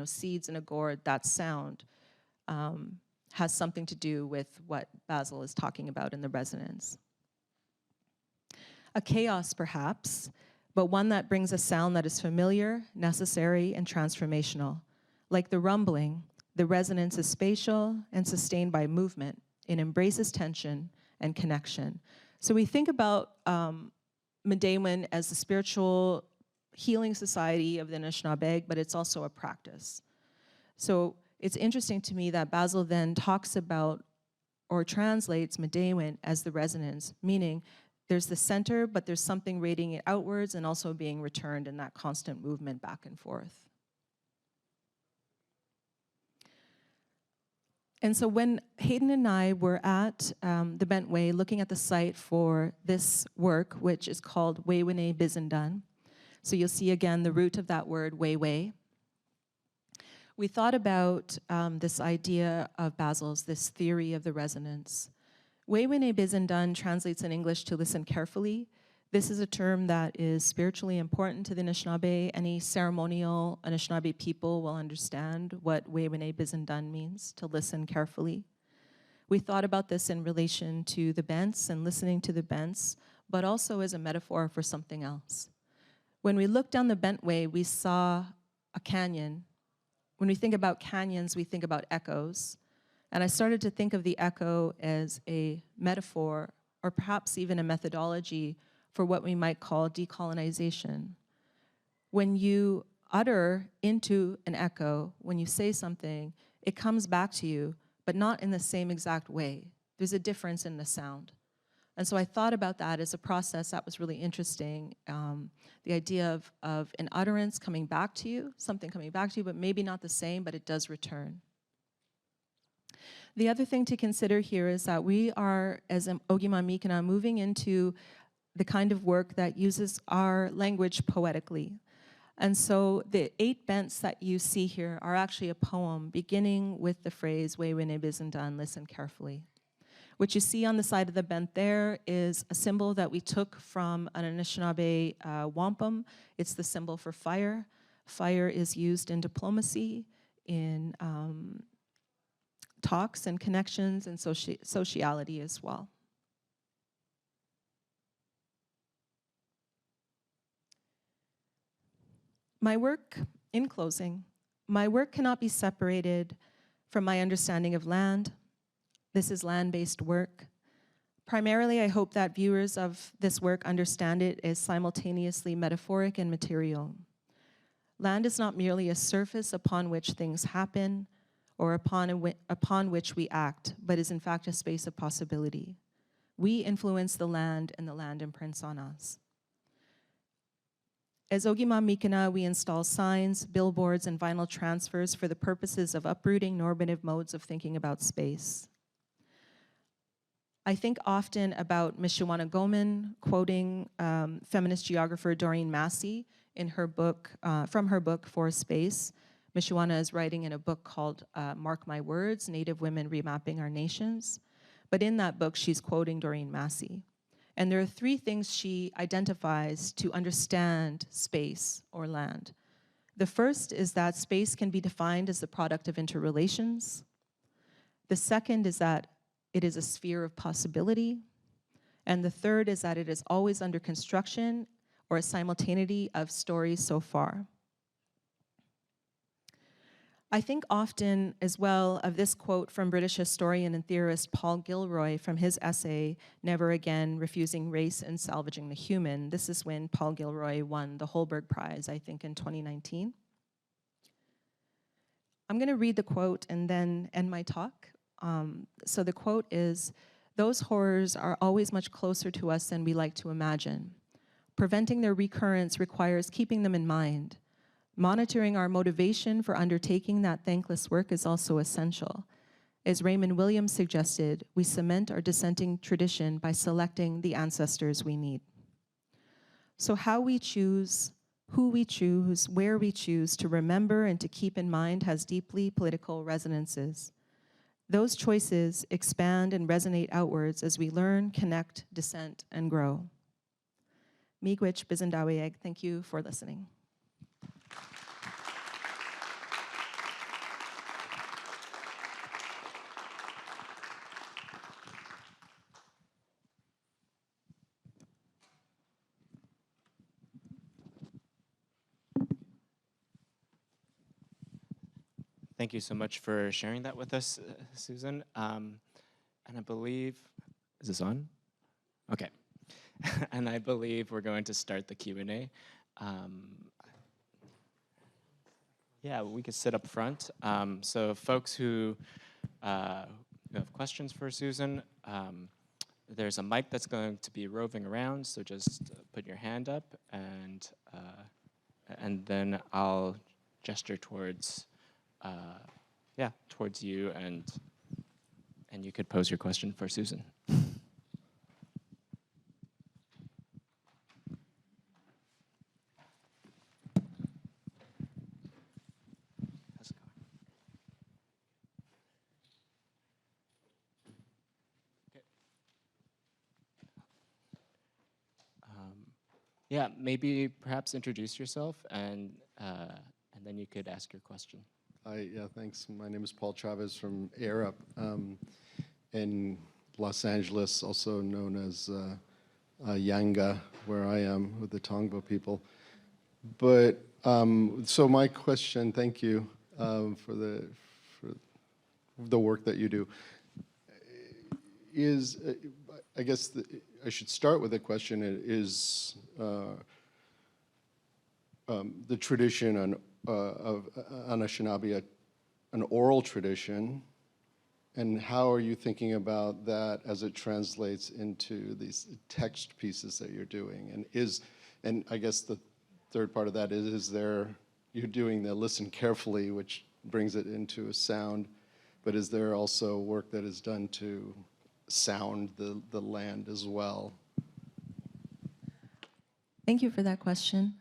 seeds in a gourd, that sound has something to do with what Basil is talking about in the resonance. A chaos, perhaps, but one that brings a sound that is familiar, necessary, and transformational. Like the rumbling, the resonance is spatial and sustained by movement. It embraces tension and connection. So we think about midewewin as the spiritual healing society of the Anishinaabe, but it's also a practice. So it's interesting to me that Basil then talks about or translates midewewin as the resonance, meaning there's the center, but there's something radiating outwards and also being returned in that constant movement back and forth. And so when Hayden and I were at the Bentway looking at the site for this work, which is called Wewe Bizindan, so you'll see again the root of that word, wewe, we thought about this idea of Basil's, this theory of the resonance. Wewe Bizindan translates in English to listen carefully. This is a term that is spiritually important to the Anishinaabe. Any ceremonial Anishinaabe people will understand what Wewe Bizindan means, to listen carefully. We thought about this in relation to the bents and listening to the bents, but also as a metaphor for something else. When we looked down the Bentway, we saw a canyon. When we think about canyons, we think about echoes. And I started to think of the echo as a metaphor, or perhaps even a methodology for what we might call decolonization. When you utter into an echo, when you say something, it comes back to you, but not in the same exact way. There's a difference in the sound. And so I thought about that as a process that was really interesting. The idea of an utterance coming back to you, something coming back to you, but maybe not the same, but it does return. The other thing to consider here is that we are, as Ojibway Ceremonies, moving into the kind of work that uses our language poetically. And so the 8 bents that you see here are actually a poem beginning with the phrase, wewe nebizindan, listen carefully. What you see on the side of the bent there is a symbol that we took from an Anishinaabe wampum. It's the symbol for fire. Fire is used in diplomacy, in talks and connections, and sociality as well. My work, in closing, my work cannot be separated from my understanding of land. This is land-based work. Primarily, I hope that viewers of this work understand it as simultaneously metaphoric and material. Land is not merely a surface upon which things happen or upon which we act, but is in fact a space of possibility. We influence the land and the land imprints on us. As Ojibway Ceremonies, we install signs, billboards, and vinyl transfers for the purposes of uprooting normative modes of thinking about space. I think often about Anishinaabemowin, quoting feminist geographer Doreen Massey in her book, from her book, For Space. Anishinaabemowin is writing in a book called Mark My Words, Native Women Remapping Our Nations. But in that book, she's quoting Doreen Massey. And there are 3 things she identifies to understand space or land. The first is that space can be defined as the product of interrelations. The second is that it is a sphere of possibility. And the third is that it is always under construction or a simultaneity of stories so far. I think often as well of this quote from British historian and theorist Paul Gilroy from his essay, Never Again, Refusing Race and Salvaging the Human. This is when Paul Gilroy won the Holberg Prize, I think in 2019. I'm gonna read the quote and then end my talk. So the quote is, "Those horrors are always much closer to us than we like to imagine. Preventing their recurrence requires keeping them in mind. Monitoring our motivation for undertaking that thankless work is also essential. As Raymond Williams suggested, we cement our dissenting tradition by selecting the ancestors we need." So how we choose, who we choose, where we choose to remember and to keep in mind has deeply political resonances. Those choices expand and resonate outwards as we learn, connect, dissent, and grow. Miigwech Bizendaweyeg, thank you for listening. Thank you so much for sharing that with us, Susan. And I believe, is this on? Okay. And I believe we're going to start the Q&A. Yeah, we could sit up front. So folks who have questions for Susan, there's a mic that's going to be roving around, so just put your hand up, and then I'll gesture towards towards you, and you could pose your question for Susan. How's it going? Okay. Yeah, maybe perhaps introduce yourself, and then you could ask your question. Yeah, thanks. My name is Paul Chavez from Air in Los Angeles, also known as Yanga, where I am with the Tongva people. But so my question, thank you for the work that you do, is I guess I should start with a question. Is the tradition of Anishinaabe an oral tradition, And how are you thinking about that as it translates into these text pieces that you're doing? And I guess the third part of that is you're doing the listen carefully, which brings it into a sound, but is there also work that is done to sound the land as well? Thank you for that question.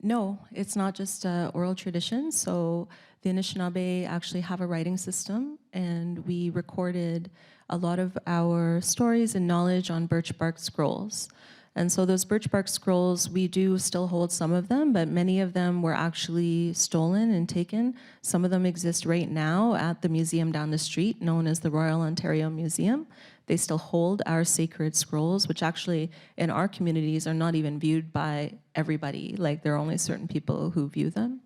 No, it's not just oral tradition. So the Anishinaabe actually have a writing system, and we recorded a lot of our stories and knowledge on birch bark scrolls. And so those birch bark scrolls, we do still hold some of them, but many of them were actually stolen and taken. Some of them exist right now at the museum down the street, known as the Royal Ontario Museum. They still hold our sacred scrolls, which actually in our communities are not even viewed by everybody. Like, there are only certain people who view them,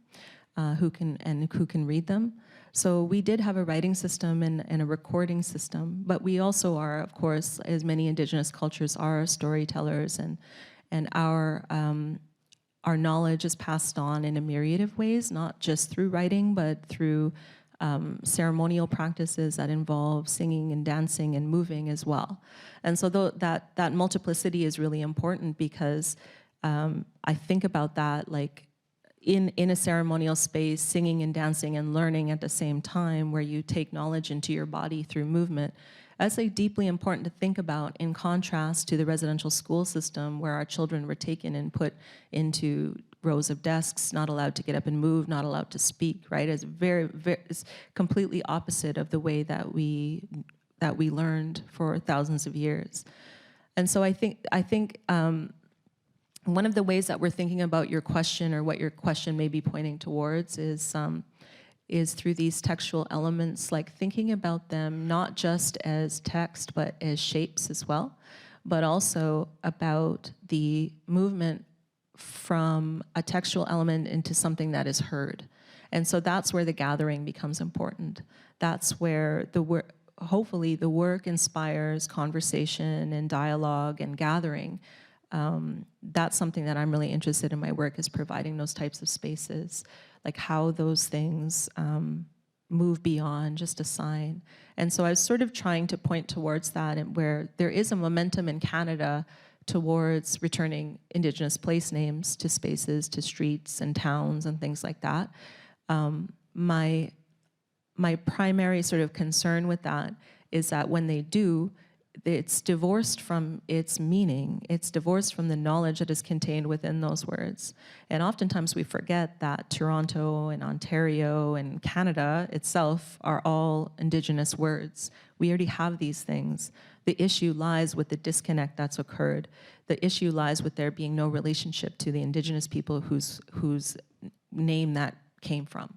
who can read them. So we did have a writing system and a recording system, but we also are, of course, as many Indigenous cultures are, storytellers, and our knowledge is passed on in a myriad of ways, not just through writing, but through ceremonial practices that involve singing and dancing and moving as well. And so that multiplicity is really important, because I think about that, like, in a ceremonial space, singing and dancing and learning at the same time, where you take knowledge into your body through movement. That's like deeply important to think about, in contrast to the residential school system, where our children were taken and put into rows of desks, not allowed to get up and move, not allowed to speak, right? It's it's completely opposite of the way that we learned for thousands of years. And so I think one of the ways that we're thinking about your question, or what your question may be pointing towards, is through these textual elements, like thinking about them not just as text, but as shapes as well, but also about the movement from a textual element into something that is heard. And so that's where the gathering becomes important. That's where hopefully the work inspires conversation and dialogue and gathering. That's something that I'm really interested in my work, is providing those types of spaces, like how those things move beyond just a sign. And so I was sort of trying to point towards that, and where there is a momentum in Canada towards returning Indigenous place names to spaces, to streets and towns and things like that. My primary sort of concern with that is that when they do, it's divorced from its meaning. It's divorced from the knowledge that is contained within those words. And oftentimes we forget that Toronto and Ontario and Canada itself are all Indigenous words. We already have these things. The issue lies with the disconnect that's occurred. The issue lies with there being no relationship to the Indigenous people whose name that came from.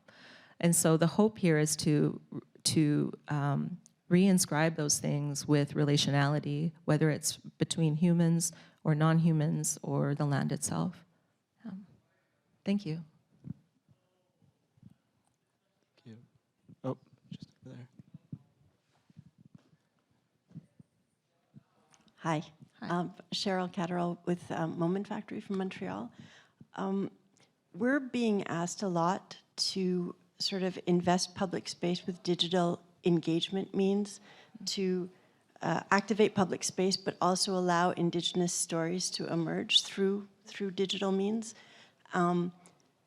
And so the hope here is to reinscribe those things with relationality, whether it's between humans or non-humans or the land itself. Thank you. Thank you. Oh, just over there. Hi. Hi. Cheryl Catterall with Moment Factory from Montreal. We're being asked a lot to sort of invest public space with digital engagement means, to activate public space, but also allow Indigenous stories to emerge through digital means. And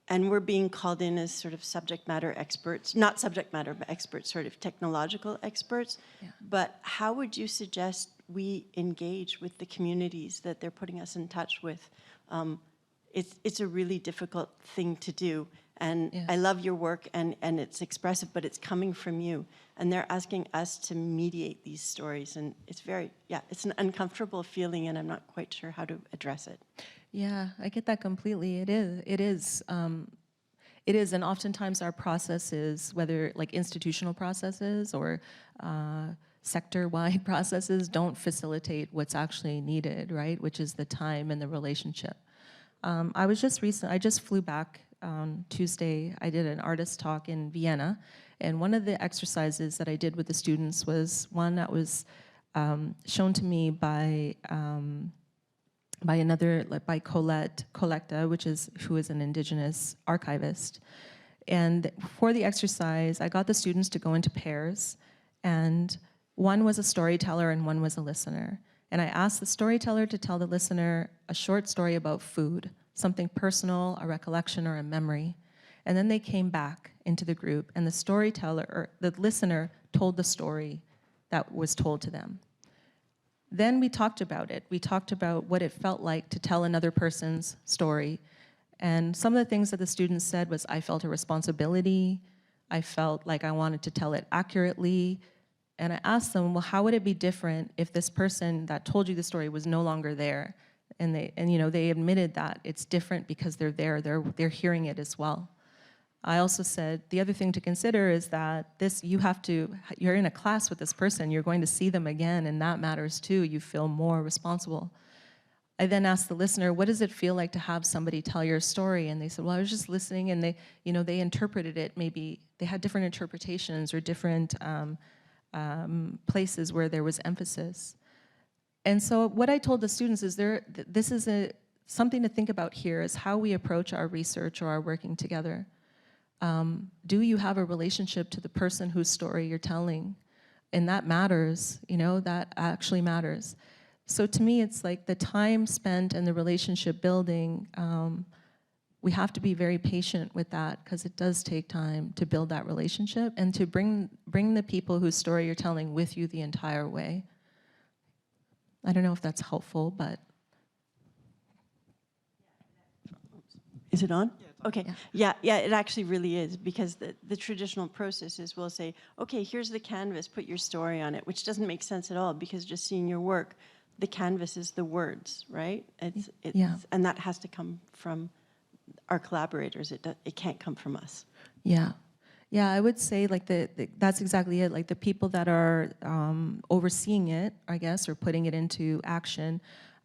we're being called in as sort of subject matter experts, not subject matter, but experts, sort of technological experts. Yeah. But how would you suggest we engage with the communities that they're putting us in touch with? It's a really difficult thing to do. And Yeah. I love your work, and it's expressive, but it's coming from you. And they're asking us to mediate these stories. And it's it's an uncomfortable feeling, and I'm not quite sure how to address it. Yeah, I get that completely. It is, and oftentimes our processes, whether like institutional processes or sector-wide processes, don't facilitate what's actually needed, right? Which is the time and the relationship. I just flew back on Tuesday. I did an artist talk in Vienna, and one of the exercises that I did with the students was one that was shown to me by Collecta, who is an Indigenous archivist. And for the exercise, I got the students to go into pairs And one was a storyteller and one was a listener. And I asked the storyteller to tell the listener a short story about food, something personal, a recollection or a memory. And then they came back into the group, and the storyteller, or the listener, told the story that was told to them. Then we talked about it. We talked about what it felt like to tell another person's story. And some of the things that the students said was, I felt a responsibility. I felt like I wanted to tell it accurately. And I asked them, well, how would it be different if this person that told you the story was no longer there? And they admitted that it's different because they're there, they're hearing it as well. I also said, the other thing to consider is that you're in a class with this person, you're going to see them again, and that matters too. You feel more responsible. I then asked the listener, what does it feel like to have somebody tell your story? And they said, well, I was just listening, and they interpreted it, maybe they had different interpretations or different places where there was emphasis. And so what I told the students is this is something to think about here, is how we approach our research or our working together. Do you have a relationship to the person whose story you're telling? And that matters, that actually matters. So to me, it's like the time spent and the relationship building, we have to be very patient with that, because it does take time to build that relationship and to bring the people whose story you're telling with you the entire way. I don't know if that's helpful, but. Is it on? Okay. Yeah, it actually really is, because the traditional process is we'll say, okay, here's the canvas, put your story on it, which doesn't make sense at all, because just seeing your work, the canvas is the words, right? And that has to come from our collaborators. It can't come from us. Yeah. Yeah, I would say like that's exactly it. Like the people that are overseeing it, I guess, or putting it into action,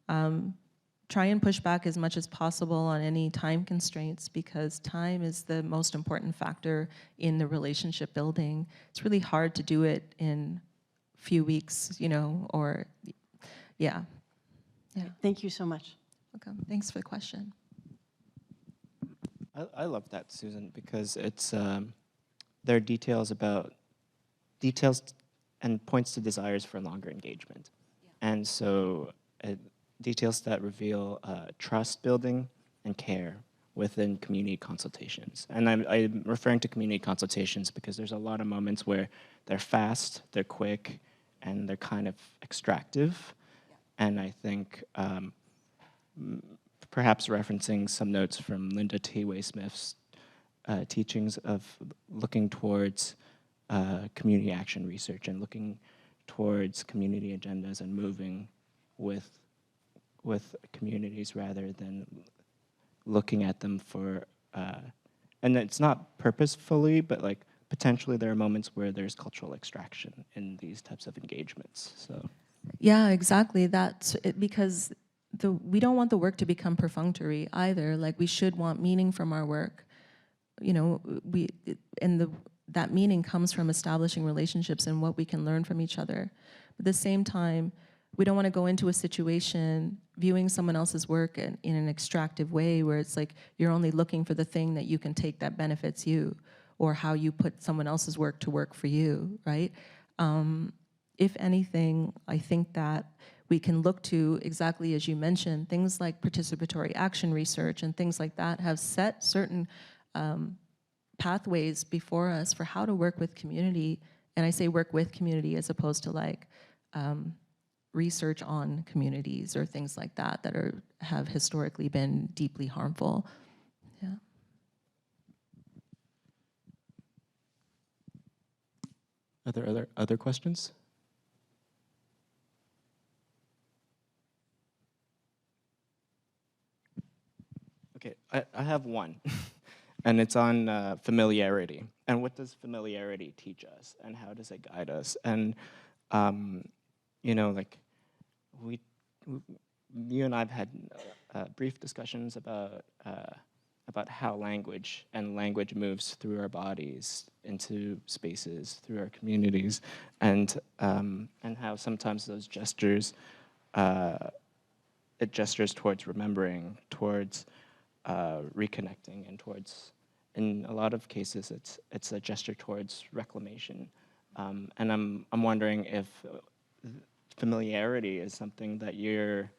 try and push back as much as possible on any time constraints, because time is the most important factor in the relationship building. It's really hard to do it in a few weeks, or yeah. Thank you so much. Okay, thanks for the question. I love that, Susan, because it's there are details and points to desires for longer engagement, and so details that reveal trust building and care within community consultations. And I'm referring to community consultations because there's a lot of moments where they're fast, they're quick, and they're kind of extractive. And I think perhaps referencing some notes from Linda T. Waysmith's teachings of looking towards community action research and looking towards community agendas and moving with communities rather than looking at them for, and it's not purposefully, but like potentially there are moments where there's cultural extraction in these types of engagements, so. Yeah, exactly. That's it, because we don't want the work to become perfunctory either. Like we should want meaning from our work. That meaning comes from establishing relationships and what we can learn from each other. But at the same time, we don't want to go into a situation viewing someone else's work in an extractive way where it's like you're only looking for the thing that you can take that benefits you, or how you put someone else's work to work for you, right? If anything, I think that we can look to, exactly as you mentioned, things like participatory action research and things like that have set certain pathways before us for how to work with community. And I say work with community as opposed to like research on communities or things like that have historically been deeply harmful. Yeah. Are there other questions? Okay, I have one, and it's on familiarity. And what does familiarity teach us, and how does it guide us? And like you and I've had brief discussions about how language moves through our bodies into spaces, through our communities, and how sometimes those gestures, it gestures towards remembering, towards reconnecting, and towards, in a lot of cases, it's a gesture towards reclamation And I'm wondering if familiarity is something that you're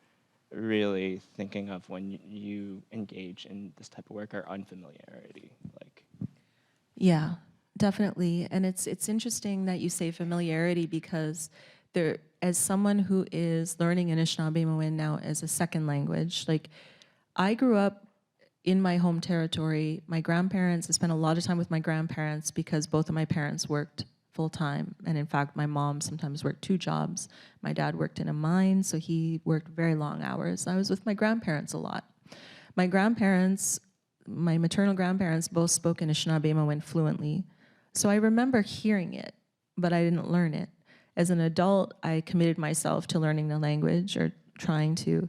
really thinking of when you engage in this type of work, or unfamiliarity, like. Yeah, definitely. And it's interesting that you say familiarity, because there, as someone who is learning Anishinaabemowin now as a second language, like, I grew up in my home territory. My grandparents, I spent a lot of time with my grandparents because both of my parents worked full time. And in fact, my mom sometimes worked 2 jobs. My dad worked in a mine, so he worked very long hours. I was with my grandparents a lot. My grandparents, my maternal grandparents, both spoke Anishinaabemowin fluently. So I remember hearing it, but I didn't learn it. As an adult, I committed myself to learning the language, or trying to.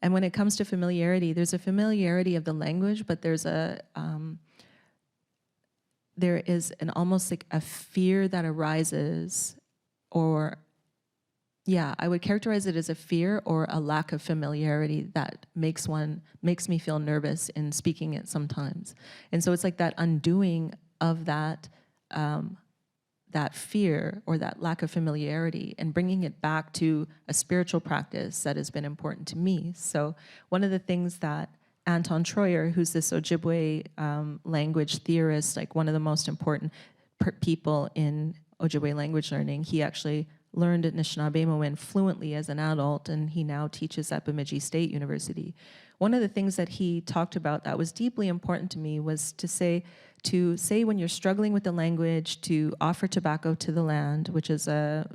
And when it comes to familiarity, there's a familiarity of the language, but there is an almost like a fear that arises, or yeah, I would characterize it as a fear or a lack of familiarity that makes me feel nervous in speaking it sometimes. And so it's like that undoing of that that fear or that lack of familiarity, and bringing it back to a spiritual practice that has been important to me. So one of the things that Anton Troyer, who's this Ojibway language theorist, like one of the most important people in Ojibway language learning, he actually learned Anishinaabemowin fluently as an adult, and he now teaches at Bemidji State University. One of the things that he talked about that was deeply important to me was to say when you're struggling with the language, to offer tobacco to the land, which is a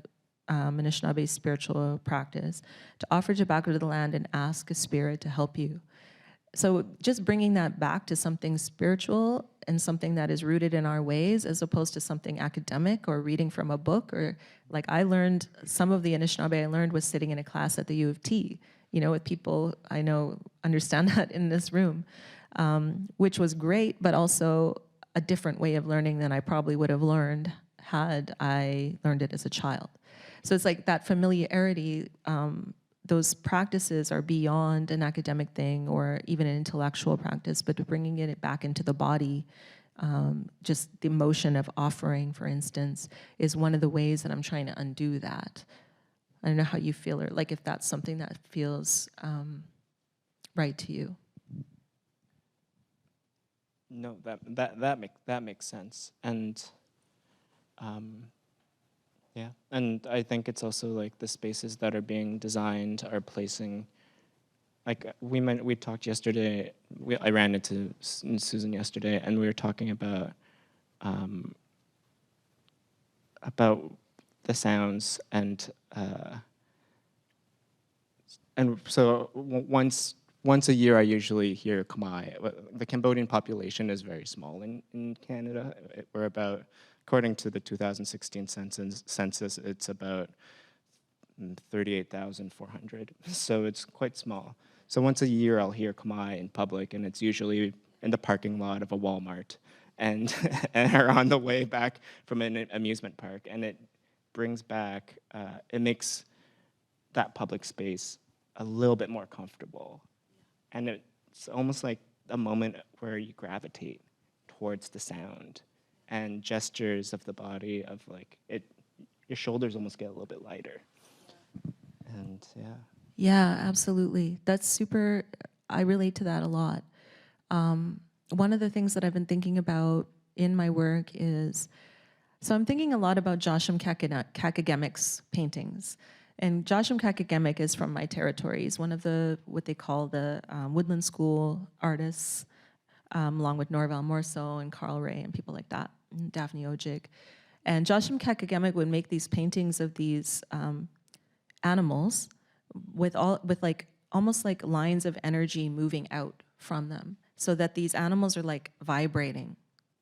Anishinaabe spiritual practice, to offer tobacco to the land and ask a spirit to help you. So just bringing that back to something spiritual and something that is rooted in our ways, as opposed to something academic or reading from a book, or like I learned, some of the Anishinaabe I learned was sitting in a class at the U of T, with people I know understand that in this room, which was great, but also a different way of learning than I probably would have learned had I learned it as a child. So it's like that familiarity, those practices are beyond an academic thing or even an intellectual practice, but bringing it back into the body, just the motion of offering, for instance, is one of the ways that I'm trying to undo that. I don't know how you feel, or like if that's something that feels right to you. No, that makes sense, and yeah, and I think it's also like the spaces that are being designed are placing, like we talked yesterday. I ran into Susan yesterday, and we were talking about the sounds, and so once a year I usually hear Khmer. The Cambodian population is very small in Canada. We're about, according to the 2016 census, it's about 38,400. So it's quite small. So once a year I'll hear Khmer in public, and it's usually in the parking lot of a Walmart, and are on the way back from an amusement park. And it brings back, it makes that public space a little bit more comfortable. And it's almost like a moment where you gravitate towards the sound, and gestures of the body of like it, your shoulders almost get a little bit lighter. And yeah. Yeah, absolutely. That's super, I relate to that a lot. One of the things that I've been thinking about in my work is, so I'm thinking a lot about Joshim Kakegamic's paintings. And Joshim Kakegamic is from my territory. He's one of the, what they call the Woodland School artists, along with Norval Morso and Carl Ray and people like that, and Daphne Ojig. And Joshim Kakegamic would make these paintings of these animals with like almost like lines of energy moving out from them, so that these animals are like vibrating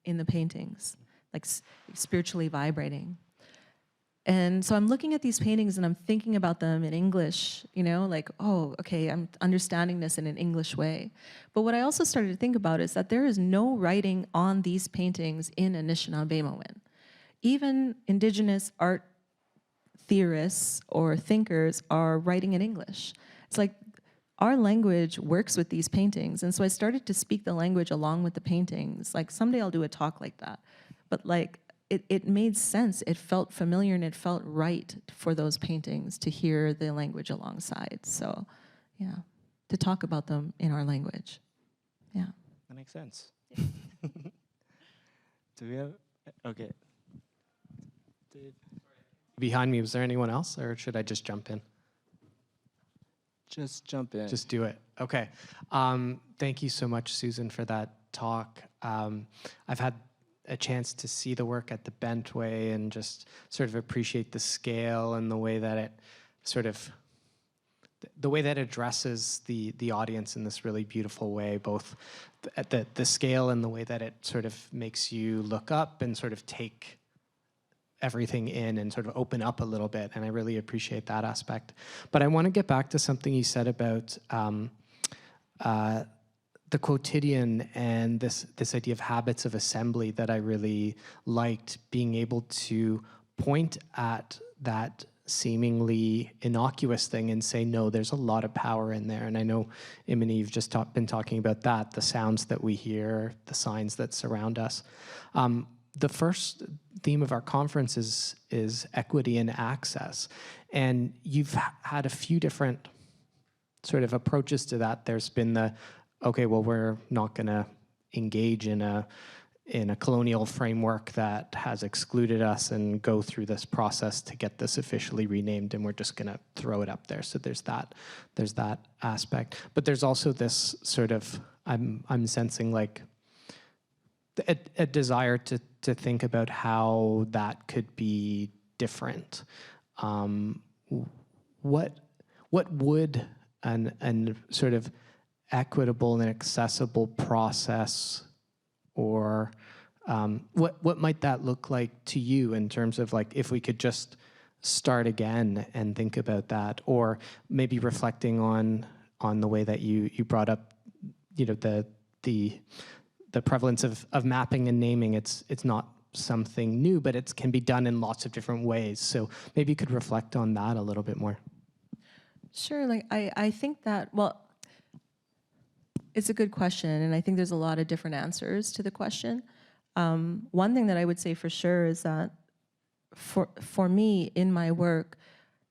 in the paintings, like spiritually vibrating. And so I'm looking at these paintings and I'm thinking about them in English, like, oh, okay, I'm understanding this in an English way. But what I also started to think about is that there is no writing on these paintings in Anishinaabemowin. Even indigenous art theorists or thinkers are writing in English. It's like our language works with these paintings. And so I started to speak the language along with the paintings. Like someday I'll do a talk like that. But like, it made sense. It felt familiar and it felt right for those paintings to hear the language alongside. So, yeah, to talk about them in our language. Yeah. That makes sense. Do we have, okay. Behind me, was there anyone else, or should I just jump in? Just jump in. Just do it. Okay. Thank you so much, Susan, for that talk. I've had a chance to see the work at the Bentway and just sort of appreciate the scale and the way that it sort of, the way that it addresses the audience in this really beautiful way, both at the scale and the way that it sort of makes you look up and sort of take everything in and sort of open up a little bit, and I really appreciate that aspect. But I want to get back to something you said about the quotidian and this idea of habits of assembly that I really liked, being able to point at that seemingly innocuous thing and say, no, there's a lot of power in there. And I know, Immony, you've just been talking about that, the sounds that we hear, the signs that surround us. The first theme of our conference is equity and access. And you've had a few different sort of approaches to that. There's been the, okay, well, we're not going to engage in a colonial framework that has excluded us and go through this process to get this officially renamed, and we're just going to throw it up there. So there's that aspect. But there's also this sort of, I'm sensing like a desire to think about how that could be different. What would an sort of equitable and accessible process, or what might that look like to you in terms of like if we could just start again and think about that, or maybe reflecting on the way that you brought up, you know, the prevalence of mapping and naming. It's not something new, but it can be done in lots of different ways. So maybe you could reflect on that a little bit more. Sure, like I think that, well, it's a good question, and I think there's a lot of different answers to the question. One thing that I would say for sure is that for me, in my work,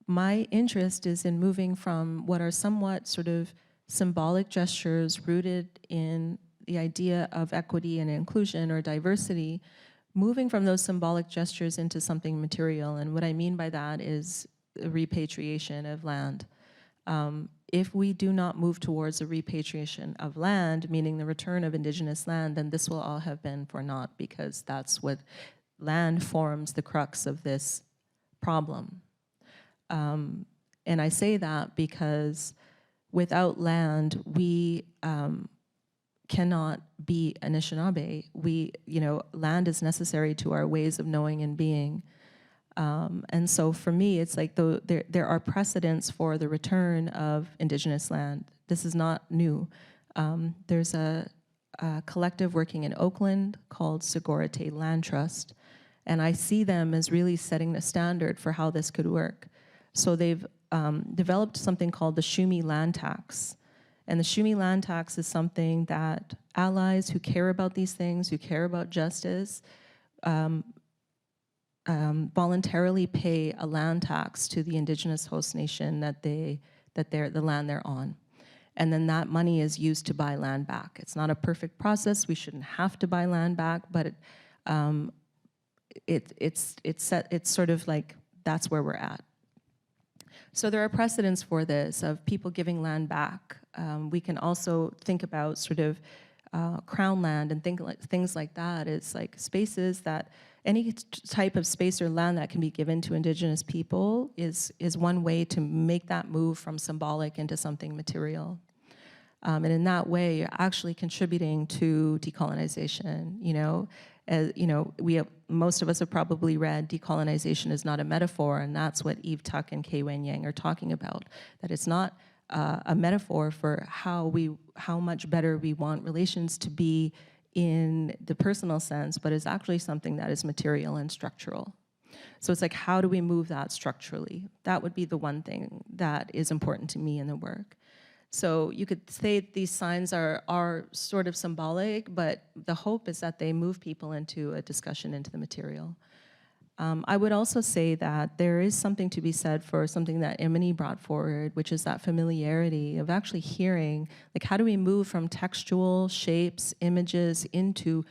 my interest is in moving from what are somewhat sort of symbolic gestures rooted in the idea of equity and inclusion or diversity, moving from those symbolic gestures into something material. And what I mean by that is the repatriation of land. If we do not move towards a repatriation of land, meaning the return of indigenous land, then this will all have been for naught, because that's what land forms the crux of this problem. And I say that because without land, we cannot be Anishinaabe. Land is necessary to our ways of knowing and being. And so for me, it's like there are precedents for the return of indigenous land. This is not new. There's a collective working in Oakland called Segorite Land Trust, and I see them as really setting the standard for how this could work. So they've developed something called the Shumi Land Tax. And the Shumi Land Tax is something that allies who care about these things, who care about justice, voluntarily pay a land tax to the indigenous host nation the land they're on. And then that money is used to buy land back. It's not a perfect process. We shouldn't have to buy land back, but it's sort of like that's where we're at. So there are precedents for this of people giving land back. We can also think about sort of crown land and things like that. It's like spaces that any type of space or land that can be given to indigenous people is one way to make that move from symbolic into something material. And in that way, you're actually contributing to decolonization. Most of us have probably read Decolonization is Not a Metaphor, and that's what Eve Tuck and Kei Wen Yang are talking about, that it's not a metaphor for how much better we want relations to be in the personal sense, but is actually something that is material and structural. So it's like, how do we move that structurally? That would be the one thing that is important to me in the work. So you could say these signs are sort of symbolic, but the hope is that they move people into a discussion, into the material. I would also say that there is something to be said for something that Immony brought forward, which is that familiarity of actually hearing, like how do we move from textual shapes, images, into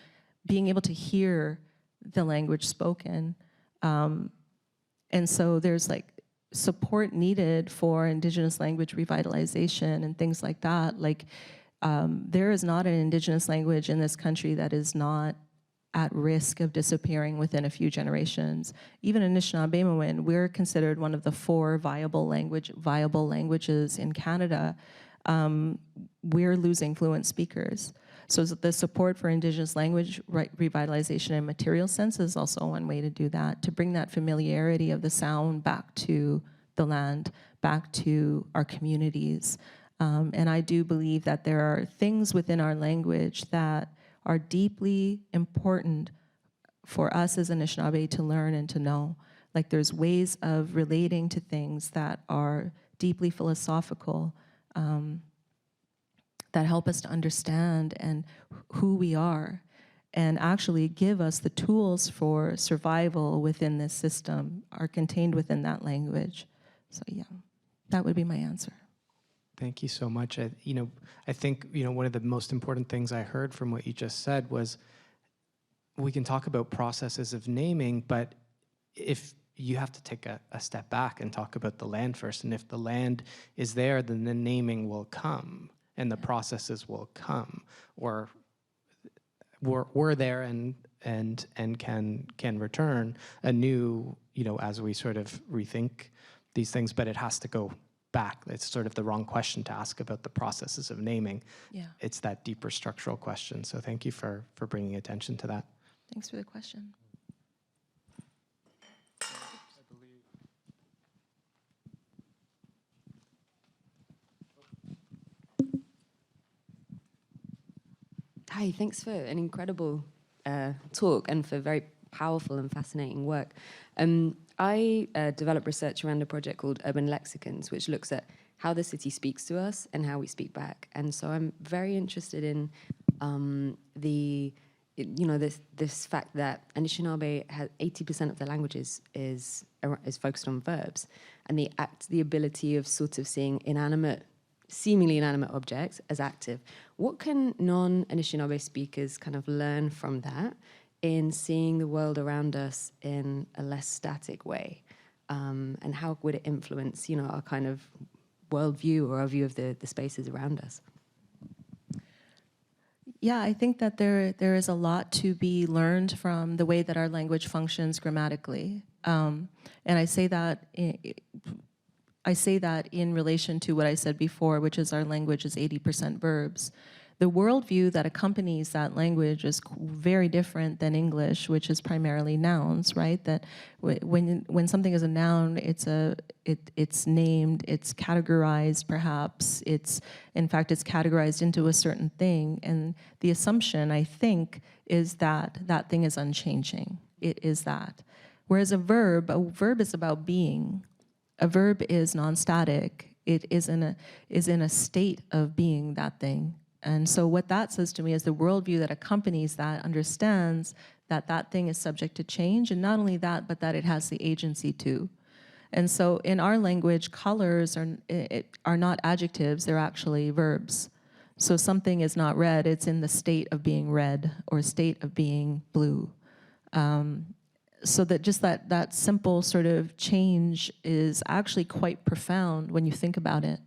being able to hear the language spoken. And so there's like support needed for Indigenous language revitalization and things like that. Like there is not an Indigenous language in this country that is not at risk of disappearing within a few generations. Even Anishinaabemowin, we're considered one of the 4 viable languages in Canada. We're losing fluent speakers. So the support for Indigenous language revitalization in material sense is also one way to do that, to bring that familiarity of the sound back to the land, back to our communities. And I do believe that there are things within our language that are deeply important for us as Anishinaabe to learn and to know. Like there's ways of relating to things that are deeply philosophical, that help us to understand and who we are, and actually give us the tools for survival within this system are contained within that language. So yeah, that would be my answer. Thank you so much. I think one of the most important things I heard from what you just said was we can talk about processes of naming, but if you have to take a step back and talk about the land first, and if the land is there, then the naming will come and the processes will come, or we're there and can return anew, as we sort of rethink these things, but it has to go back. It's sort of the wrong question to ask about the processes of naming. Yeah. It's that deeper structural question. So thank you for bringing attention to that. Thanks for the question. Hi, thanks for an incredible talk and for very powerful and fascinating work. I developed research around a project called Urban Lexicons, which looks at how the city speaks to us and how we speak back. And so I'm very interested in this fact that Anishinaabe has 80% of their languages is focused on verbs, and the ability of sort of seeing seemingly inanimate objects as active. What can non-Anishinaabe speakers kind of learn from that in seeing the world around us in a less static way? And how would it influence, our kind of worldview or our view of the spaces around us? Yeah, I think that there is a lot to be learned from the way that our language functions grammatically. And I say that in relation to what I said before, which is our language is 80% verbs. The worldview that accompanies that language is very different than English, which is primarily nouns, right? That when something is a noun, it's named, it's categorized perhaps, in fact it's categorized into a certain thing, and the assumption, I think, is that that thing is unchanging. It is that. Whereas a verb is about being. A verb is non-static. It is in a state of being that thing. And so what that says to me is the worldview that accompanies that understands that that thing is subject to change, and not only that, but that it has the agency too. And so in our language, colors are not adjectives, they're actually verbs. So something is not red, it's in the state of being red or state of being blue. So that just that simple sort of change is actually quite profound when you think about it.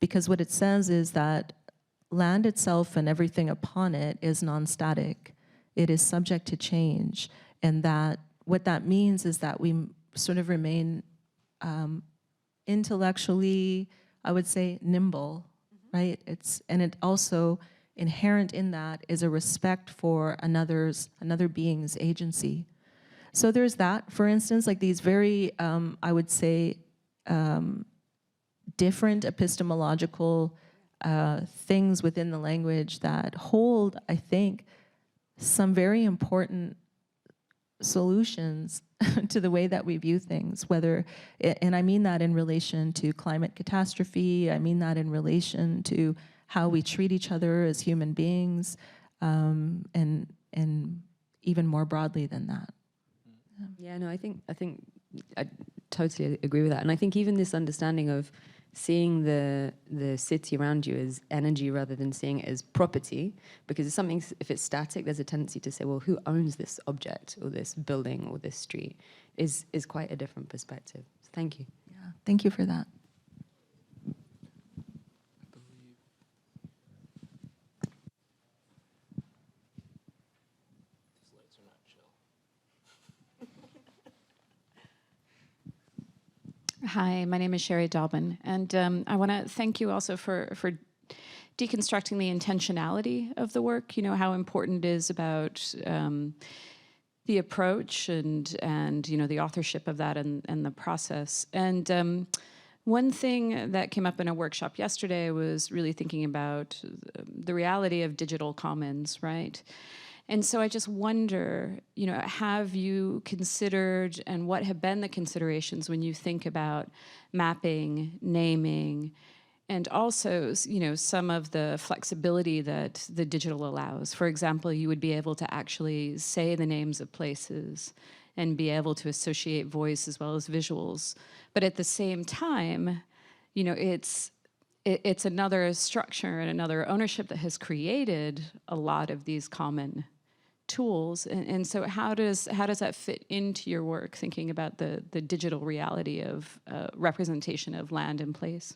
Because what it says is that land itself and everything upon it is non-static. It is subject to change. And that what that means is that we sort of remain intellectually, I would say, nimble, right? And it also inherent in that is a respect for another being's agency. So there's that, for instance, like these very, I would say, different epistemological things within the language that hold, I think, some very important solutions to the way that we view things, and I mean that in relation to climate catastrophe, I mean that in relation to how we treat each other as human beings, and even more broadly than that. Yeah, no, I think I totally agree with that. And I think even this understanding of seeing the city around you as energy rather than seeing it as property, because it's something, if it's static, there's a tendency to say, well, who owns this object or this building or this street, is quite a different perspective. So thank you. Yeah, thank you for that. Hi, my name is Sherry Dalbin, and I want to thank you also for deconstructing the intentionality of the work. You know how important it is about the approach and you know the authorship of that and the process. And one thing that came up in a workshop yesterday was really thinking about the reality of digital commons, right? And so I just wonder, you know, have you considered, and what have been the considerations when you think about mapping, naming, and also, you know, some of the flexibility that the digital allows? For example, you would be able to actually say the names of places and be able to associate voice as well as visuals. But at the same time, you know, it's another structure and another ownership that has created a lot of these common tools. And so how does that fit into your work, thinking about the digital reality of representation of land and place?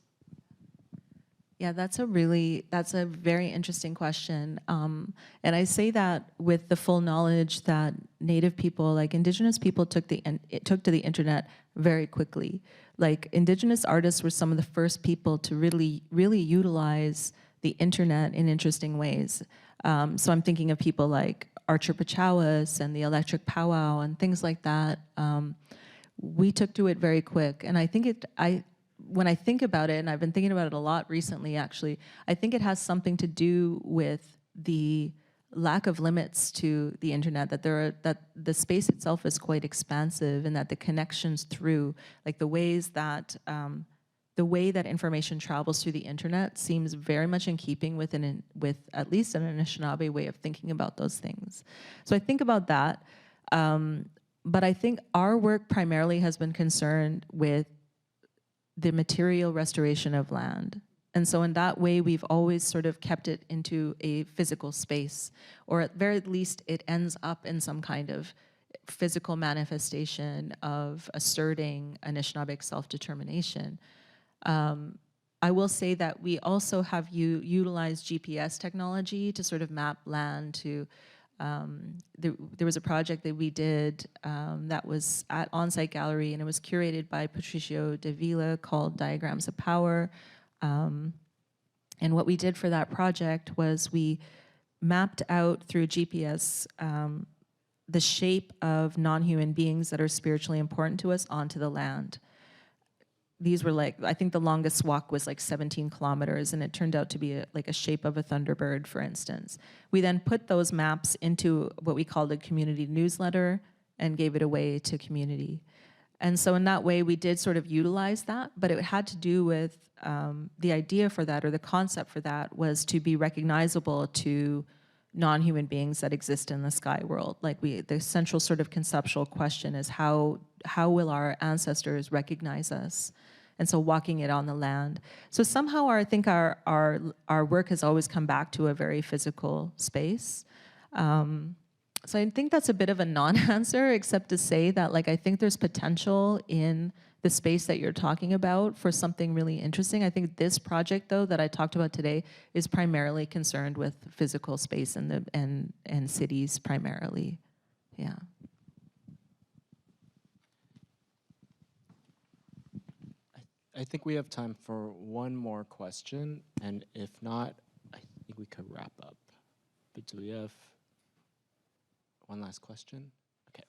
Yeah, that's a very interesting question. And I say that with the full knowledge that Native people, like Indigenous people, took to the internet very quickly. Like Indigenous artists were some of the first people to really utilize the internet in interesting ways. So I'm thinking of people like Archer Pachawas and the Electric Powwow and things like that. We took to it very quick, and I think when I think about it, and I've been thinking about it a lot recently, actually, I think it has something to do with the lack of limits to the internet, that the space itself is quite expansive, and that the connections through, like the way that information travels through the internet seems very much in keeping with at least an Anishinaabe way of thinking about those things. So I think about that, but I think our work primarily has been concerned with the material restoration of land. And so in that way, we've always sort of kept it into a physical space, or at very least it ends up in some kind of physical manifestation of asserting Anishinaabe self-determination. I will say that we also have utilized GPS technology to sort of map land to, there was a project that we did that was at On-Site Gallery, and it was curated by Patricio de Villa, called Diagrams of Power. And what we did for that project was we mapped out through GPS the shape of non-human beings that are spiritually important to us onto the land. These were like, I think the longest walk was like 17 kilometers, and it turned out to be like a shape of a thunderbird, for instance. We then put those maps into what we called a community newsletter and gave it away to community. And so in that way, we did sort of utilize that, but it had to do with the idea for that, or the concept for that, was to be recognizable to non-human beings that exist in the sky world. Like the central sort of conceptual question is how will our ancestors recognize us? And so walking it on the land. So somehow I think our work has always come back to a very physical space. So I think that's a bit of a non-answer, except to say that, like, I think there's potential in the space that you're talking about for something really interesting. I think this project, though, that I talked about today is primarily concerned with physical space and cities primarily. Yeah. I think we have time for one more question, and if not, I think we could wrap up. But do we have one last question? Okay.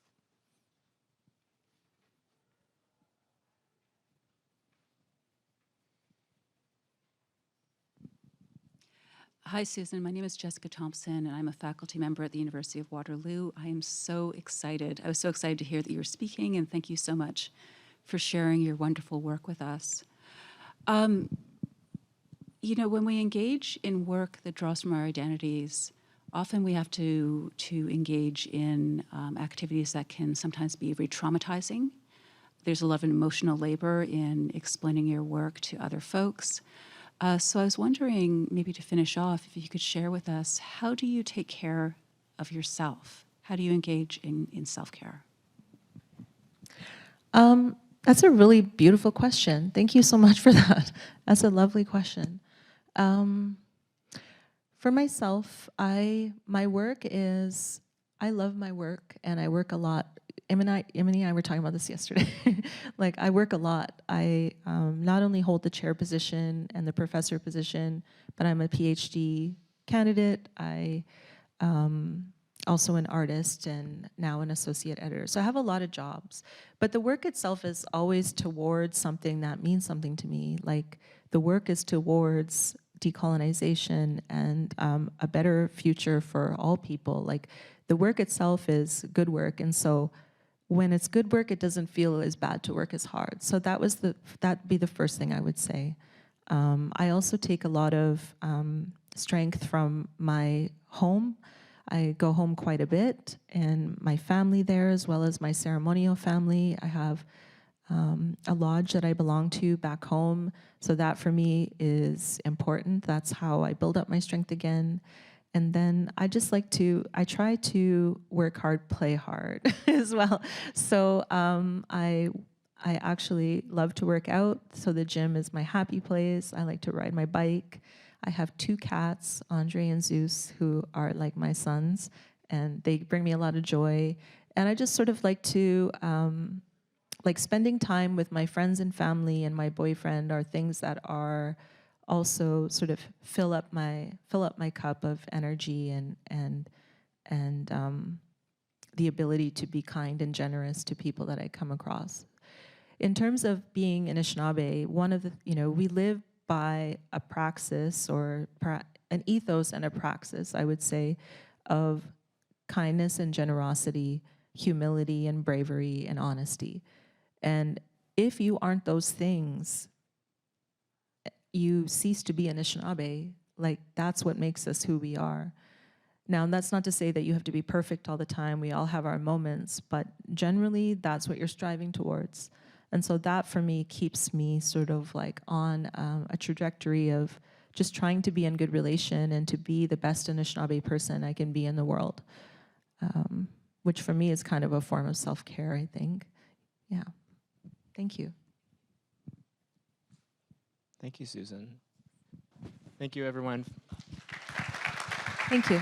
Hi, Susan. My name is Jessica Thompson, and I'm a faculty member at the University of Waterloo. I am so excited. I was so excited to hear that you were speaking, and thank you so much for sharing your wonderful work with us. You know, when we engage in work that draws from our identities, often we have to engage in activities that can sometimes be re-traumatizing. There's a lot of emotional labor in explaining your work to other folks. So I was wondering, maybe to finish off, if you could share with us, how do you take care of yourself? How do you engage in self-care? That's a really beautiful question. Thank you so much for that. That's a lovely question. For myself, my work is, I love my work and I work a lot. Immony and I were talking about this yesterday. Like, I work a lot. I not only hold the chair position and the professor position, but I'm a PhD candidate. I also an artist and now an associate editor. So I have a lot of jobs. But the work itself is always towards something that means something to me. Like, the work is towards decolonization and a better future for all people. Like, the work itself is good work, and so when it's good work, it doesn't feel as bad to work as hard. So that'd be the first thing I would say. I also take a lot of strength from my home. I go home quite a bit, and my family there, as well as my ceremonial family. I have a lodge that I belong to back home, so that for me is important. That's how I build up my strength again. And then I try to work hard, play hard as well. So I actually love to work out, so the gym is my happy place. I like to ride my bike. I have 2 cats, Andre and Zeus, who are like my sons, and they bring me a lot of joy. And I just sort of like to, like, spending time with my friends and family and my boyfriend are things that are also sort of fill up my cup of energy and the ability to be kind and generous to people that I come across. In terms of being Anishinaabe, one of the, we live by a praxis or an ethos and a praxis, I would say, of kindness and generosity, humility and bravery and honesty. And if you aren't those things, you cease to be Anishinaabe. Like, that's what makes us who we are. Now, that's not to say that you have to be perfect all the time. We all have our moments, but generally, that's what you're striving towards. And so that, for me, keeps me sort of like on a trajectory of just trying to be in good relation and to be the best Anishinaabe person I can be in the world, which for me is kind of a form of self-care, I think. Yeah. Thank you. Thank you, Susan. Thank you, everyone. Thank you.